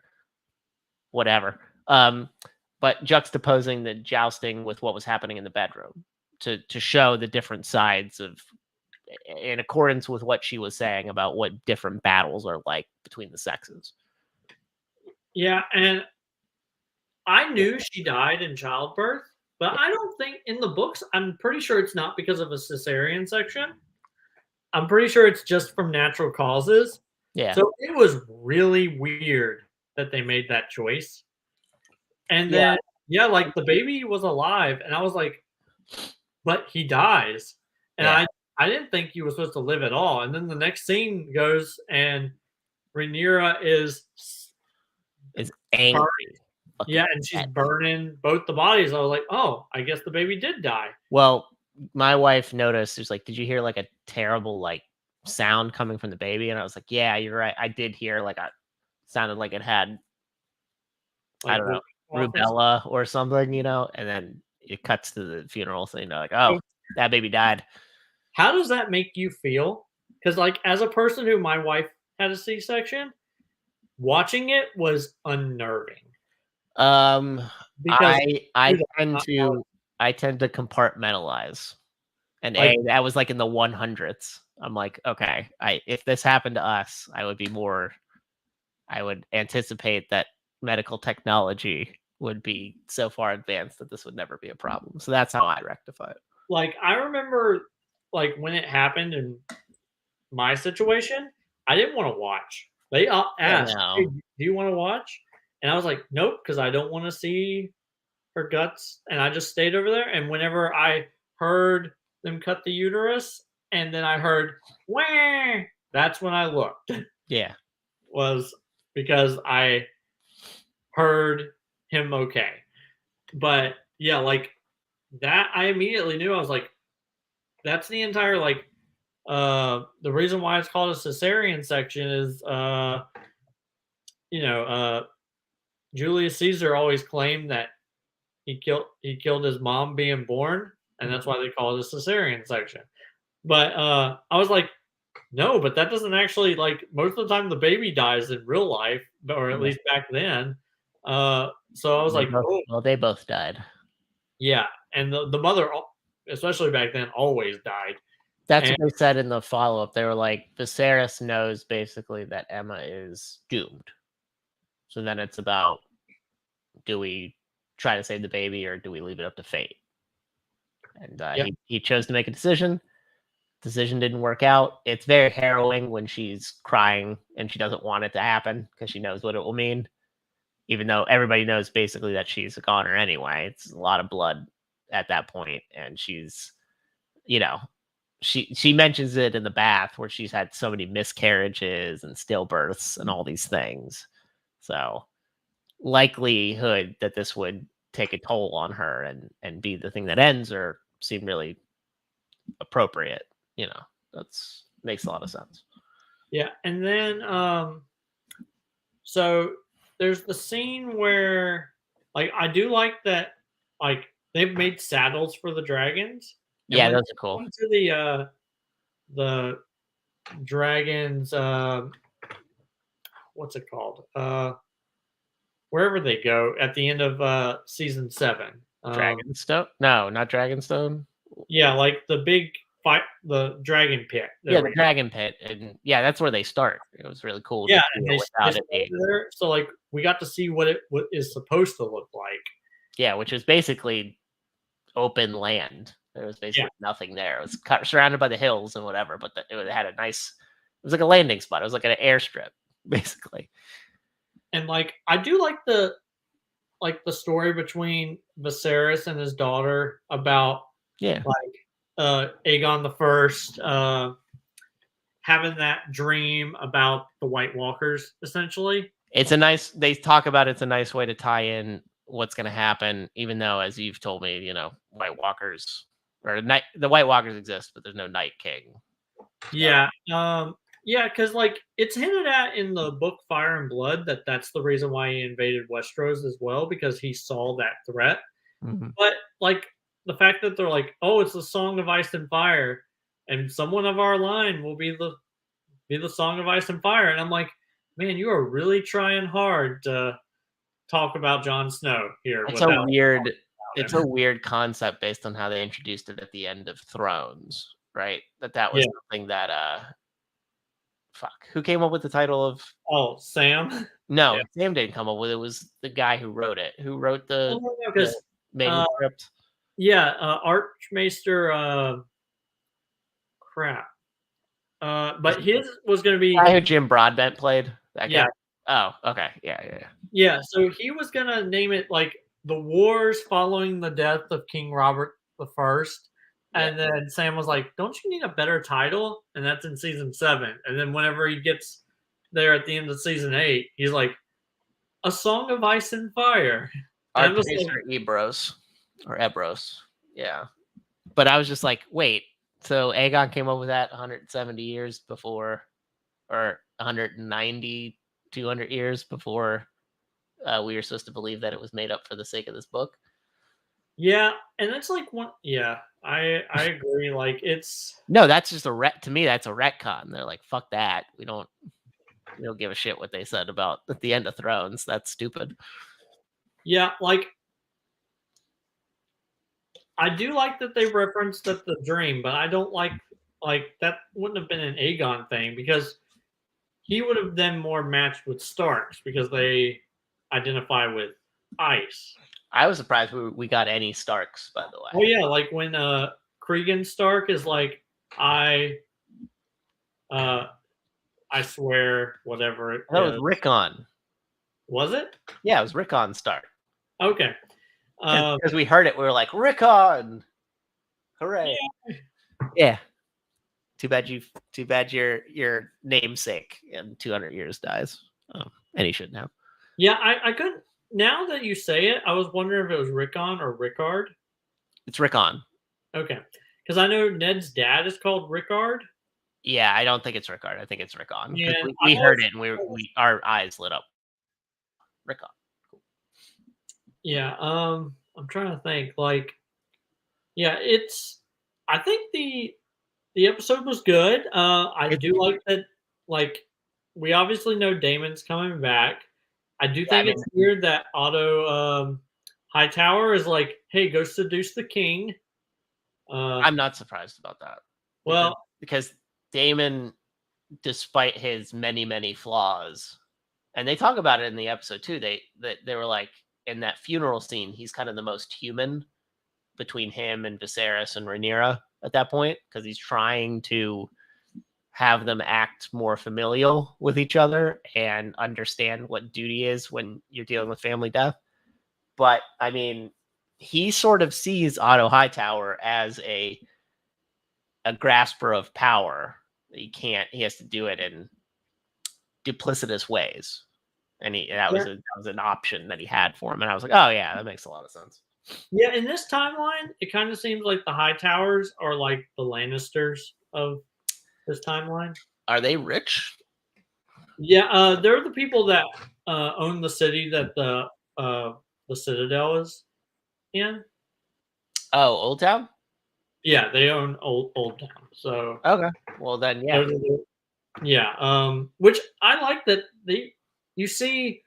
whatever. But juxtaposing the jousting with what was happening in the bedroom to show the different sides of, in accordance with what she was saying about what different battles are like between the sexes. yeah, and I knew she died in childbirth, but I don't think in the books. I'm pretty sure it's not because of a cesarean section. I'm pretty sure it's just from natural causes. Yeah. So it was really weird that they made that choice. And Yeah. then, yeah, like the baby was alive, and I was like, but he dies. And Yeah. I didn't think he was supposed to live at all. And then the next scene goes, and Rhaenyra is Angry. yeah, and she's burning both the bodies. I was like, oh, I guess the baby did die. Well, my wife noticed, there's like, did you hear like a terrible like sound coming from the baby? And I was like, yeah, you're right. I did hear like a sounded like it had, I Like, don't know, rubella or something, and then it cuts to the funeral thing. Like, oh, that baby died. how does that make you feel? Because, like, as a person who my wife had a C-section, watching it was unnerving. Because I tend to compartmentalize. And like, that was like in the 100s. I'm like, okay, if this happened to us, I would anticipate that medical technology would be so far advanced that this would never be a problem. So that's how I rectify it. like I remember, like when it happened in my situation, I didn't want to watch. They asked, "Hey, No. do you want to watch?" And I was like, "Nope," because I don't want to see her guts. And I just stayed over there. And whenever I heard them cut the uterus, and then I heard wah, that's when I looked. Yeah. Was because I heard him okay. But yeah, like that, I immediately knew. I was like, that's the entire like the reason why it's called a cesarean section is you know Julius Caesar always claimed that he killed his mom being born, and that's why they call it a cesarean section. But I was like, no, but that doesn't actually, like, most of the time the baby dies in real life, or at Yeah. least back then. So I was like, oh Well, they both died. yeah, and the mother, especially back then, always died. That's And what they said in the follow up. They were like, Viserys knows basically that Emma is doomed. So then it's about, do we try to save the baby or do we leave it up to fate? And yeah, he chose to make a decision. Decision didn't work out. It's very harrowing when she's crying and she doesn't want it to happen because she knows what it will mean. Even though everybody knows basically that she's a goner anyway. It's a lot of blood at that point, and she's, she mentions it in the bath where she's had so many miscarriages and stillbirths and all these things. So likelihood that this would take a toll on her and be the thing that ends her seemed really appropriate. That's makes a lot of sense. yeah, and then so there's the scene where, like, I do like that, like they've made saddles for the dragons. And Yeah, when those they are cool. come to the dragons, what's it called? Wherever they go at the end of season 7. Dragonstone? No, not Dragonstone. Yeah, like the big fight, the dragon pit. Yeah, the dragon pit, and yeah, that's where they start. It was really cool to Yeah, see and it they without it started being there, so like we got to see what is supposed to look like. yeah, which is basically open land. There was Yeah, basically nothing there. It was surrounded by the hills and whatever, but it had a nice. It was like a landing spot. It was like an airstrip, basically. and like I do like the story between Viserys and his daughter about Yeah, like Aegon the First having that dream about the White Walkers, essentially. it's a nice. They talk about it's a nice way to tie in what's going to happen, even though, as you've told me, White Walkers or night. The White Walkers exist, but there's no Night King. So, Yeah, yeah, because like it's hinted at in the book Fire and Blood that that's the reason why he invaded Westeros as well because he saw that threat. mhm. But like the fact that they're like, oh, it's the Song of Ice and Fire, and someone of our line will be the Song of Ice and Fire, and I'm like, man, you are really trying hard to talk about Jon Snow here It's a without weird. It's a him. weird concept based on how they introduced it at the end of Thrones, right? That Yeah. was something that fuck. Who came up with the title of Oh, Sam. Yeah. No, Sam didn't come up with it. It was the guy who wrote it. Who wrote Oh the no, the because manuscript? yeah, Archmaester. Crap. Was But it his was going to the guy be who Jim Broadbent played? That yeah, guy? Oh, okay. Yeah, yeah, yeah. yeah. So he was going to name it like the wars following the death of King Robert the First, Yeah. and then Sam was like, "Don't you need a better title?" And that's in season 7. And then whenever he gets there at the end of season 8, he's like, "A Song of Ice and Fire." And I'm just like, Archmaester Ebros or Ebros. Yeah. But I was just like, wait. So Aegon came up with that 170 years before, or 190, 200 years before we were supposed to believe that it was made up for the sake of this book. yeah, and that's like one. Yeah, I agree. Like it's No, that's just to me, that's a retcon. They're like, fuck that. We don't give a shit what they said about at the end of Thrones. That's stupid. yeah, like I do like that they referenced that the dream, but I don't like that wouldn't have been an Aegon thing because he would have then more matched with Starks because they identify with ice. I was surprised we got any Starks, by the Oh way. yeah, like when Cregan Stark is like I uh I swear whatever it That was is. Rickon. Was it? Yeah, it was Rickon Stark. Okay. Because we heard it, we were like, Rickon! Hooray. Yeah. Too bad your namesake in 200 years dies. Oh, and he should now. Yeah, I couldn't now that you say it, I was wondering if it was Rickon or Rickard. It's Rickon. Okay. Because I know Ned's dad is called Rickard. Yeah, I don't think it's Rickard. I think it's Rickon. Because And we I've heard always it and our eyes lit up. Rickon. Cool. yeah, I'm trying to think. Like, yeah, it's I think the episode was good. I It's, do like that like we obviously know Damon's coming back. I do yeah, I think mean, it's weird that Otto Hightower is like, hey, go seduce the king. I'm not surprised about that. Well, Because Damon, despite his many, many flaws, and they talk about it in the episode too. They were like in that funeral scene, he's kind of the most human between him and Viserys and Rhaenyra at that point because he's trying to have them act more familial with each other and understand what duty is when you're dealing with family death. But I mean, he sort of sees Otto Hightower as a grasper of power. He has to do it in duplicitous ways. And yeah, that was an option that he had for him. And I was like, oh yeah, that makes a lot of sense. yeah. In this timeline, it kind of seems like the Hightowers are like the Lannisters of this timeline. Are they rich? Yeah, they're the people that own the city that the Citadel is in. Oh, Old Town? Yeah, they own Old Town. So Okay. Well then yeah. yeah, which I like that you see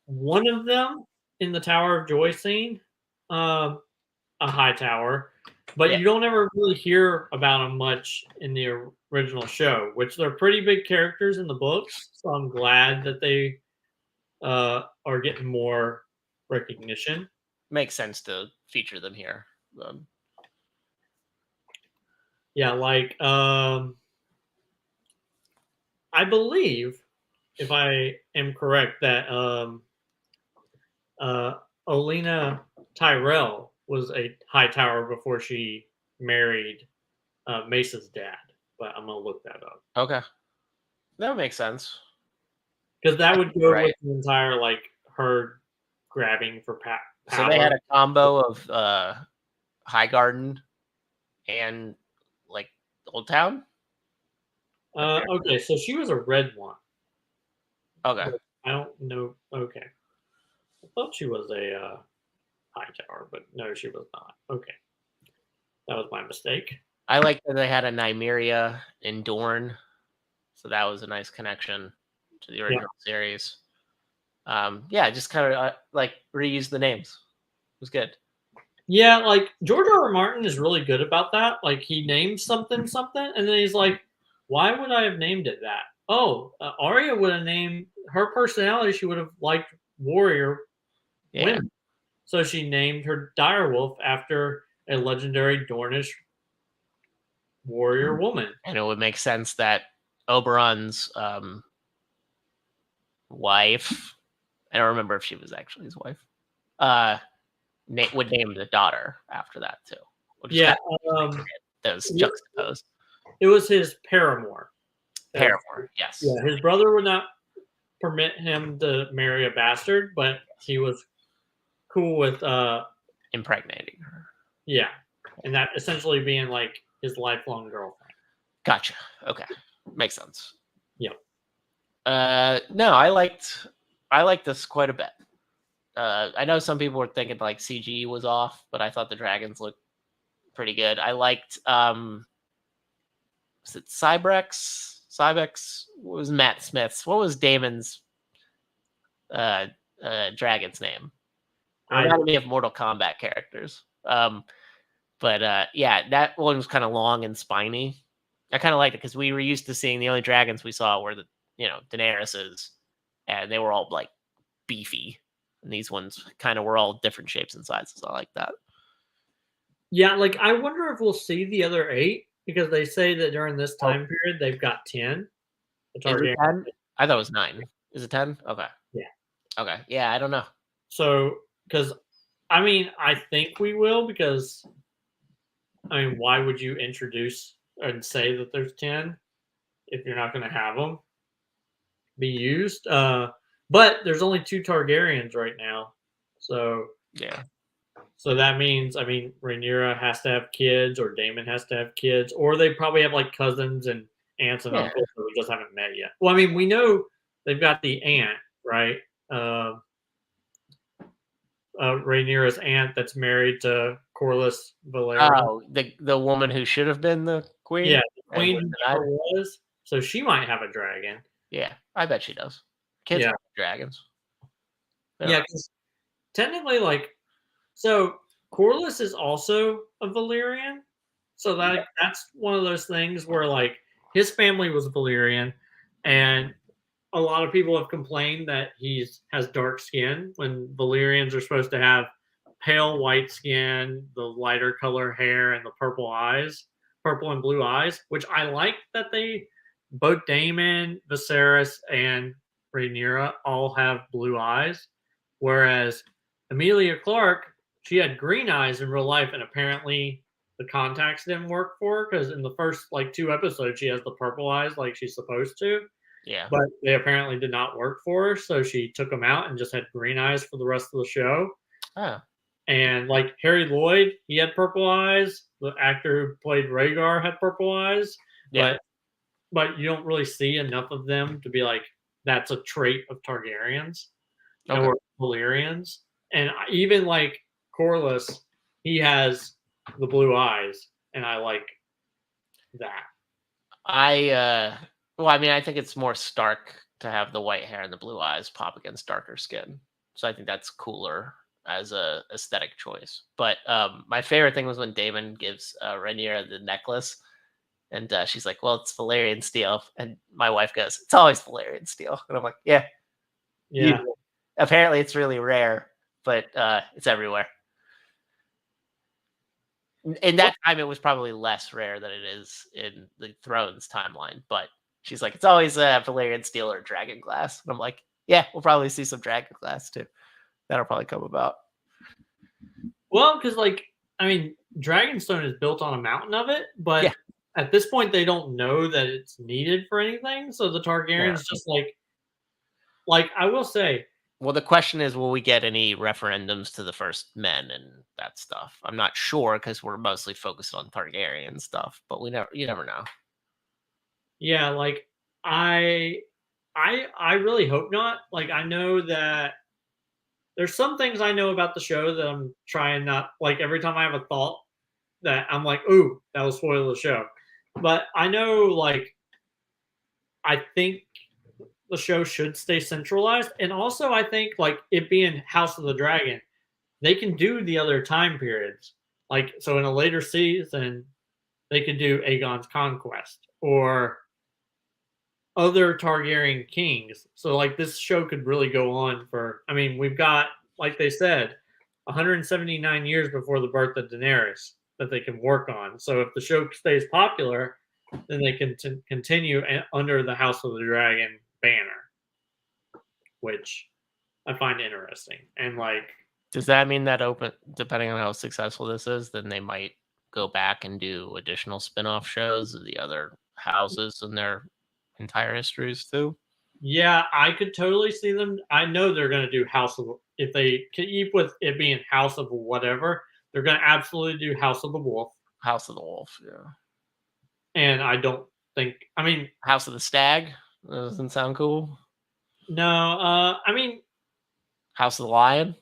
one of them in the Tower of Joy scene, a high tower, but Yeah. you don't ever really hear about them much in the original show, which they're pretty big characters in the books. So I'm glad that they are getting more recognition. Makes sense to feature them here. Yeah, like I believe, if I am correct, that uh, Olena Tyrell was a high tower before she married Mace's dad. But I'm gonna look that up Okay. That makes sense. because that would go Right. with the entire like her grabbing for So they had power. a combo of High Garden and like Old Town. Okay, so she was a red one. Okay. But I don't know. Okay, I thought she was a high tower, but no, she was not. Okay, that was my mistake. I like that they had a Nymeria in Dorne, so that was a nice connection to the Yeah. original series. Yeah, just kind of like reuse the names. It was good. Yeah, like George R. R. Martin is really good about that. Like he names something something, and then he's like, "Why would I have named it that?" Oh, Arya would have named her personality. She would have liked warrior Yeah, women, so she named her direwolf after a legendary Dornish warrior woman. and it would make sense that Oberon's wife, I don't remember if she was actually his wife, would name the daughter after that too. Which is Yeah, kind of those it juxtaposed. it was his paramour. Paramore, yes. Yeah, his brother would not permit him to marry a bastard, but he was cool with Impregnating her. yeah, and that essentially being like his lifelong girlfriend. Gotcha. Okay. Makes sense. Yep. No, I liked this quite a bit. I know some people were thinking like CG was off, but I thought the dragons looked pretty good. I liked was it Cybex? Cybex? What was Matt Smith's? What was Damon's dragon's name? It reminded me of Mortal Kombat characters. But yeah, that one was kind of long and spiny. I kind of liked it because we were used to seeing the only dragons we saw were the Daenerys's, and they were all like beefy, and these ones kind of were all different shapes and sizes. I like that. Yeah, like I wonder if we'll see the other 8 because they say that during this time period they've got 10. The Is it Targaryen. 10? I thought it was 9. Is it 10? Okay. Yeah. Okay. Yeah, I don't know. So, because I mean, I think we will because I mean, why would you introduce and say that there's 10 if you're not going to have them be used? But there's only 2 Targaryens right now, so Yeah. so that means, I mean, Rhaenyra has to have kids, or Daemon has to have kids, or they probably have like cousins and aunts and Yeah. uncles that we just haven't met yet. Well, I mean, we know they've got the aunt, right? Rhaenyra's aunt that's married to Corlys Valeria. Oh, the woman who should have been the queen? Yeah, the and queen was who denied? never was. So she might have a dragon. Yeah, I bet she does. Kids Yeah. have dragons. They Yeah, don't- because technically, like, so Corlys is also a Valyrian. So that's one of those things where like his family was Valyrian, and a lot of people have complained that has dark skin when Valyrians are supposed to have pale white skin, the lighter color hair, and the purple and blue eyes. Which I like that they both Daemon, Viserys, and Rhaenyra all have blue eyes, whereas Emilia Clarke, she had green eyes in real life, and apparently the contacts didn't work for her because in the first like 2 episodes she has the purple eyes like she's supposed to, Yeah. but they apparently did not work for her, so she took them out and just had green eyes for the rest of the show. Oh. And like Harry Lloyd, he had purple eyes. The actor who played Rhaegar had purple eyes, Yeah. but you don't really see enough of them to be like that's a trait of Targaryens Okay. or Valyrians. And even like Corlys, he has the blue eyes, and I like that. Well, I mean, I think it's more stark to have the white hair and the blue eyes pop against darker skin. So I think that's cooler. as a aesthetic choice. But my favorite thing was when Damon gives Rhaenyra the necklace, and she's like, "Well, it's Valyrian steel," and my wife goes, "It's always Valyrian steel," and I'm like, "Yeah, Yeah. apparently it's really rare, but it's everywhere." In that time, it was probably less rare than it is in the Thrones timeline. But she's like, "It's always Valyrian steel or dragon glass," and I'm like, "Yeah, we'll probably see some dragon glass too. That'll probably come about." Well, because I mean, Dragonstone is built on a mountain of it, but Yeah. at this point they don't know that it's needed for anything. So the Yeah. Targaryens just I will say, Well, the question is, will we get any referendums to the first men and that stuff? I'm not sure because we're mostly focused on Targaryen stuff, but you never know. yeah, I really hope not. I know that there's some things I know about the show that I'm trying not every time I have a thought that I'm like, ooh, that will spoil the show. But I know I think the show should stay centralized. And also I think it being House of the Dragon, they can do the other time periods. So in a later season, they could do Aegon's Conquest or other Targaryen kings. So this show could really go on for I mean, we've got, like they said, 179 years before the birth of Daenerys that they can work on. So if the show stays popular, then they can continue under the House of the Dragon banner, which I find interesting. And Does that mean that depending on how successful this is, then they might go back and do additional spin-off shows of the other houses and their entire histories too? yeah, I could totally see them. I know they're going to do House of if they keep with it being House of whatever, they're going to absolutely do House of the Wolf. House of the Wolf, yeah. And I don't think. I mean, House of the Stag? That doesn't sound cool. no. I mean, House of the Lion?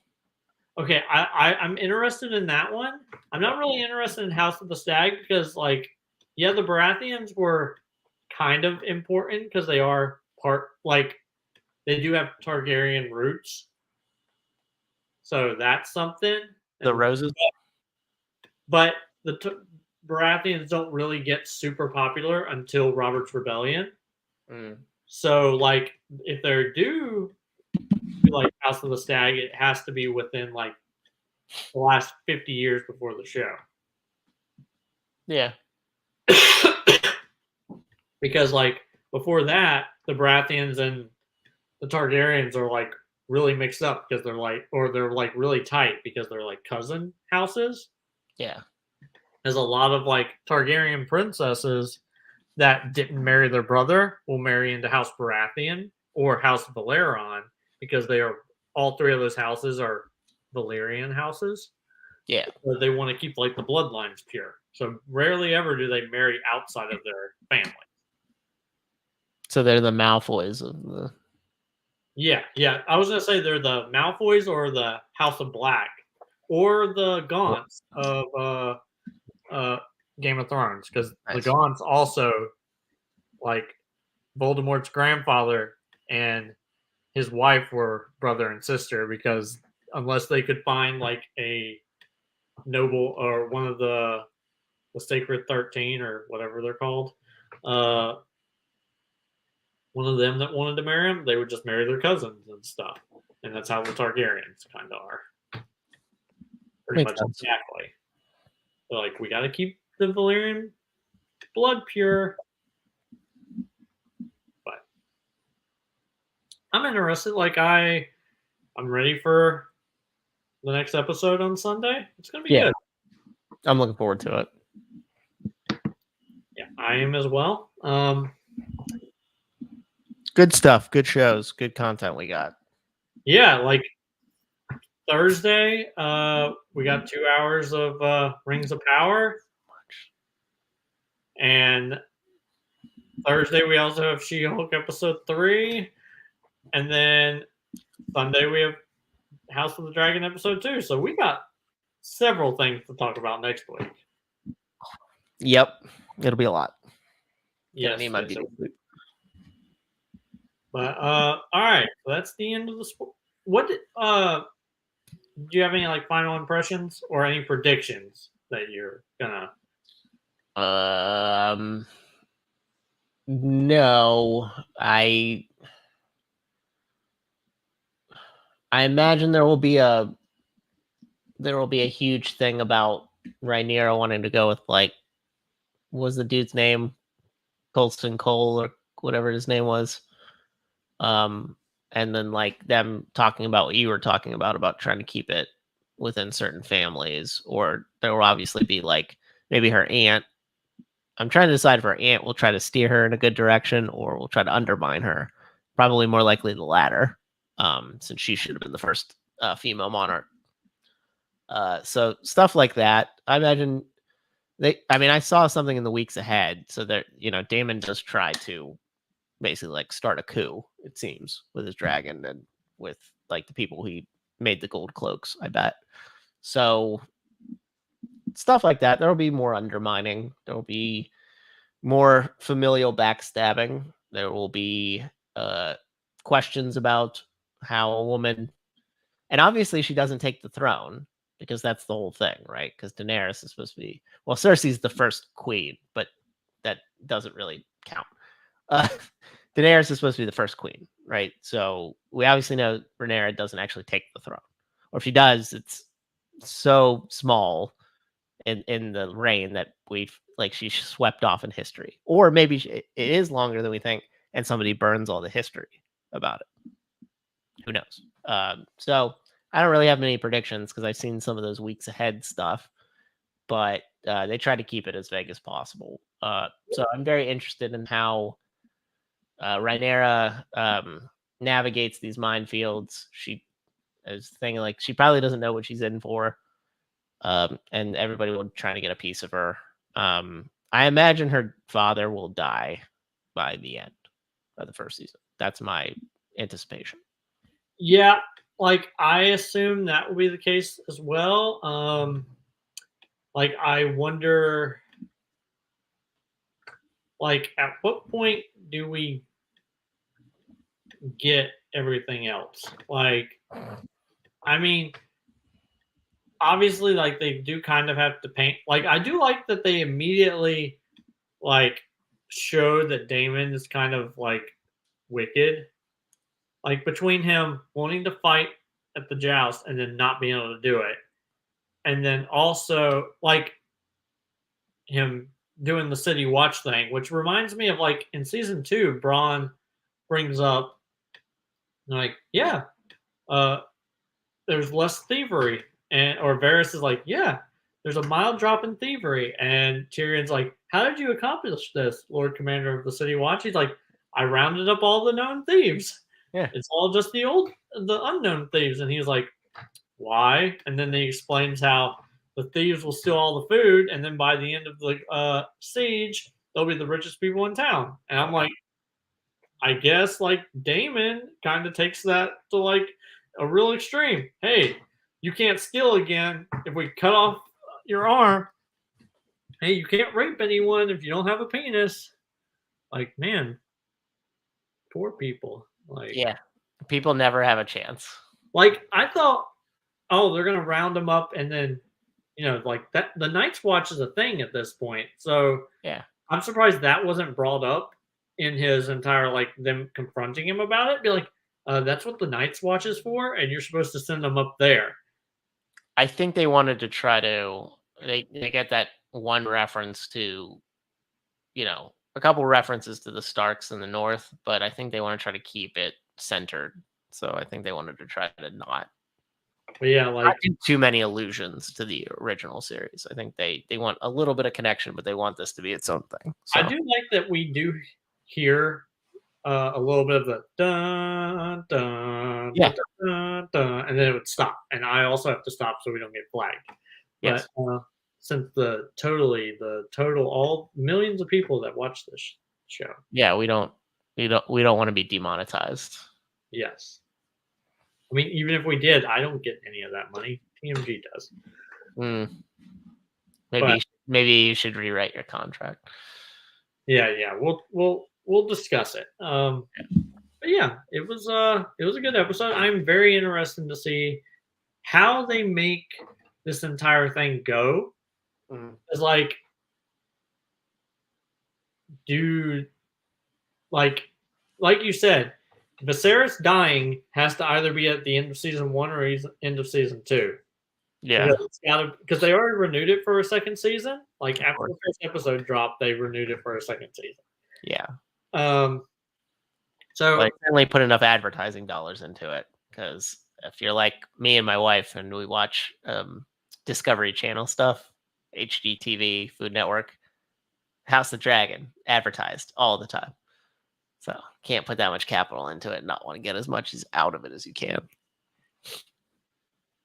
okay. I'm interested in that one. I'm not really interested in House of the Stag because, yeah, the Baratheons were kind of important because they are part. They do have Targaryen roots, so that's something. The Roses? But the Baratheons don't really get super popular until Robert's Rebellion. Mm. So, if they're due House of the Stag, it has to be within the last 50 years before the show. Yeah. Because before that, the Baratheons and the Targaryens are really mixed up because they're really tight because they're cousin houses. Yeah. There's a lot of Targaryen princesses that didn't marry their brother will marry into House Baratheon or House Valyron because they are all three of those houses are Valyrian houses. Yeah. So they want to keep the bloodlines pure. So rarely ever do they marry outside of their family. So they're the Malfoys of the. Yeah. I was gonna say they're the Malfoys or the House of Black or the Gaunts of Game of Thrones because Nice. the Gaunts also Voldemort's grandfather and his wife were brother and sister because unless they could find a noble or one of the Sacred 13 or whatever they're called, one of them that wanted to marry him, they would just marry their cousins and stuff. And that's how the Targaryens kind of are. Pretty Makes much sense. exactly. They're we got to keep the Valyrian blood pure. But I'm interested. I'm ready for the next episode on Sunday. It's going to be good. I'm looking forward to it. Yeah, I am as well. Good stuff. Good shows. Good content we got. Yeah, Thursday, we got 2 hours of Rings of Power. And Thursday, we also have She-Hulk episode 3. And then Sunday, we have House of the Dragon episode 2. So we got several things to talk about next week. Yep. It'll be a lot. Yes. Need my beauty sleep. But all right. So that's the end of the sport. What do you have any like final impressions or any predictions that you're gonna? No, I imagine there will be a huge thing about Rhaenyra wanting to go with like, what was the dude's name? Colton Cole or whatever his name was. And then like them talking about what you were talking about trying to keep it within certain families, or there will obviously be like maybe her aunt. I'm trying to decide if her aunt will try to steer her in a good direction or will try to undermine her. Probably more likely the latter, since she should have been the first female monarch. So stuff like that. I imagine I saw something in the weeks ahead, so that Damon does try to basically like start a coup, it seems, with his dragon and with like the people he made the gold cloaks, I bet. So stuff like that. There'll be more undermining. There'll be more familial backstabbing. There will be questions about how a woman, and obviously she doesn't take the throne because that's the whole thing, right? Because Daenerys is supposed to be, well, Cersei's the first queen, but that doesn't really count. Uh, Daenerys is supposed to be the first queen, right? So we obviously know Rhaenyra doesn't actually take the throne, or if she does, it's so small in the reign that we've like she's swept off in history, or maybe it is longer than we think, and somebody burns all the history about it. Who knows? So I don't really have many predictions because I've seen some of those weeks ahead stuff, but they try to keep it as vague as possible. So I'm very interested in how Rhaenyra navigates these minefields. She is thinking like she probably doesn't know what she's in for, and everybody will try to get a piece of her. I imagine her father will die by the end of the first season. That's my anticipation. Yeah, like I assume that will be the case as well. Like I wonder, like at what point do we get everything else? Like, I mean, obviously, like they do kind of have to paint. Like I do like that they immediately like show that Damon is kind of like wicked. Like between him wanting to fight at the joust and then not being able to do it, and then also like him doing the city watch thing, which reminds me of like in season 2, Braun brings up like, yeah, uh, there's less thievery, and or Varys is like, yeah, there's a mild drop in thievery, and Tyrion's like, how did you accomplish this, Lord Commander of the City Watch? He's like, I rounded up all the known thieves. Yeah, It's all just the unknown thieves, and he's like, why? And then he explains how the thieves will steal all the food, and then by the end of the siege, they'll be the richest people in town. And I'm like, I guess like Damon kind of takes that to like a real extreme. Hey, you can't steal again if we cut off your arm. Hey, you can't rape anyone if you don't have a penis. Like, man, poor people. yeah. People never have a chance. Like I thought, oh, they're gonna round them up and then, like that. The Night's Watch is a thing at this point, so Yeah, I'm surprised that wasn't brought up in his entire like them confronting him about it. Be like, that's what the Night's Watch is for, and you're supposed to send them up there. I think they wanted to try to. They get that one reference to, a couple references to the Starks in the North, but I think they want to try to keep it centered. So I think they wanted to try to not But yeah, like do too many allusions to the original series. I think they want a little bit of connection, but they want this to be its own thing. I So do like that we do hear a little bit of the dun dun yeah, dun, dun dun, and then it would stop, and I also have to stop so we don't get flagged. But yes, since the total all millions of people that watch this show, yeah, we don't want to be demonetized. yes. I mean, even if we did, I don't get any of that money. TMG does. Mm, But maybe you should rewrite your contract. yeah, we'll discuss it. But yeah, it was a good episode. I'm very interested to see how they make this entire thing go is like, dude, like you said, Viserys dying has to either be at the end of season 1 or end of season 2. Yeah, Because they already renewed it for a second season. Like of after course. the first episode dropped, they renewed it for a second season. Yeah. So Like, certainly put enough advertising dollars into it, because if you're like me and my wife and we watch Discovery Channel stuff, HGTV, Food Network, House of the Dragon, advertised all the time. So can't put that much capital into it and not want to get as much as out of it as you can.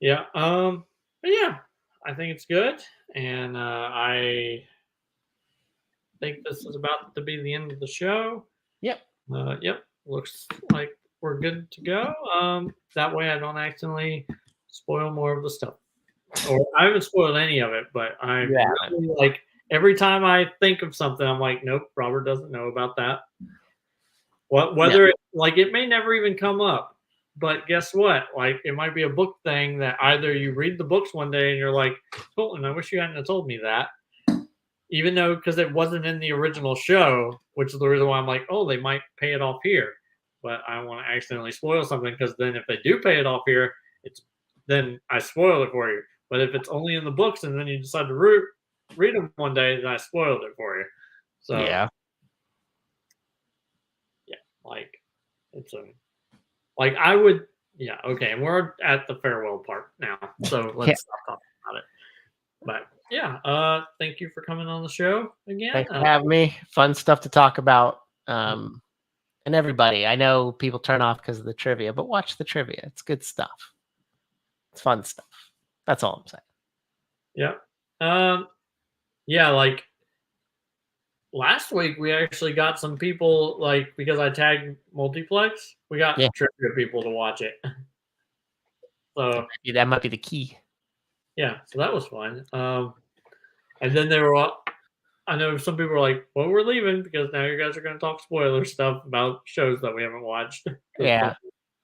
yeah, but yeah, I think it's good, and I think this is about to be the end of the show. Yep. Yep, looks like we're good to go. That way I don't accidentally spoil more of the stuff. Or I haven't spoiled any of it, but I'm Yeah. really, like, every time I think of something, I'm like, nope, Robert doesn't know about that. Whether it may never even come up, but guess what? Like, it might be a book thing that either you read the books one day and you're like, Colton, I wish you hadn't have told me that. Even though, because it wasn't in the original show, which is the reason why I'm like, oh, they might pay it off here. But I don't want to accidentally spoil something, because then if they do pay it off here, then I spoil it for you. But if it's only in the books and then you decide to read them one day, then I spoiled it for you. So Yeah. like, it's I would, yeah, okay, and we're at the farewell part now, so let's stop talking about it. But yeah, thank you for coming on the show again. Thanks for having me. Fun stuff to talk about. And everybody, I know people turn off because of the trivia, but watch the trivia. It's good stuff. It's fun stuff. That's all I'm saying. Yeah. Yeah, like last week we actually got some people, like, because I tagged Multiplex, we got trivia people to watch it. So that might be the key. Yeah, so that was fun. And then they were all, I know some people were like, well, we're leaving because now you guys are going to talk spoiler stuff about shows that we haven't watched. Yeah.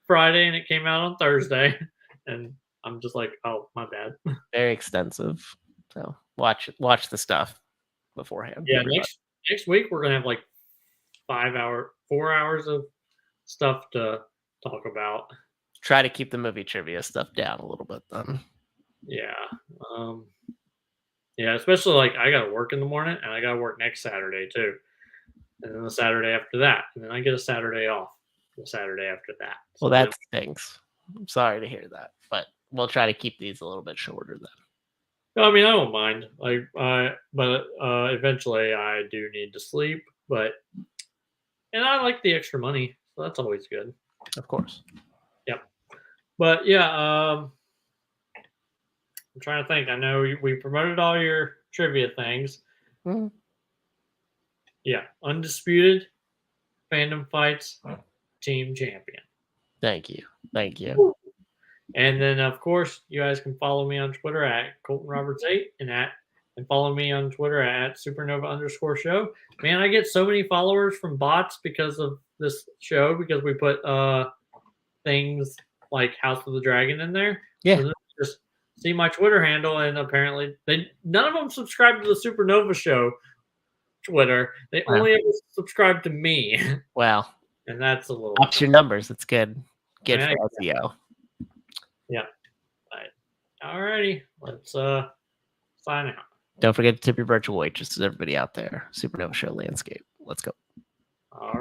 Friday and it came out on Thursday. And I'm just like, oh, my bad. Very extensive. So watch the stuff beforehand. Yeah, next week we're gonna have like 4 hours of stuff to talk about. Try to keep the movie trivia stuff down a little bit then. Yeah. Yeah, especially like I gotta work in the morning and I gotta work next Saturday too. And then the Saturday after that. And then I get a Saturday off the Saturday after that. Well, that stinks. I'm sorry to hear that. But we'll try to keep these a little bit shorter then. I mean, I don't mind. But eventually I do need to sleep. And I like the extra money, so that's always good. Of course. Yep. But yeah, I'm trying to think. I know we promoted all your trivia things. Mm-hmm. Yeah, undisputed fandom fights team champion. Thank you. And then, of course, you guys can follow me on Twitter at ColtonRoberts8 and follow me on Twitter at Supernova_show. Man, I get so many followers from bots because of this show, because we put things like House of the Dragon in there. Yeah. So just see my Twitter handle, and apparently none of them subscribe to the Supernova show Twitter. They only ever subscribe to me. Wow. And that's a little... Ups your numbers. It's good. Good for SEO. Yeah. All righty. Let's sign out. Don't forget to tip your virtual waitresses, everybody out there. Supernova Show Landscape. Let's go. All right.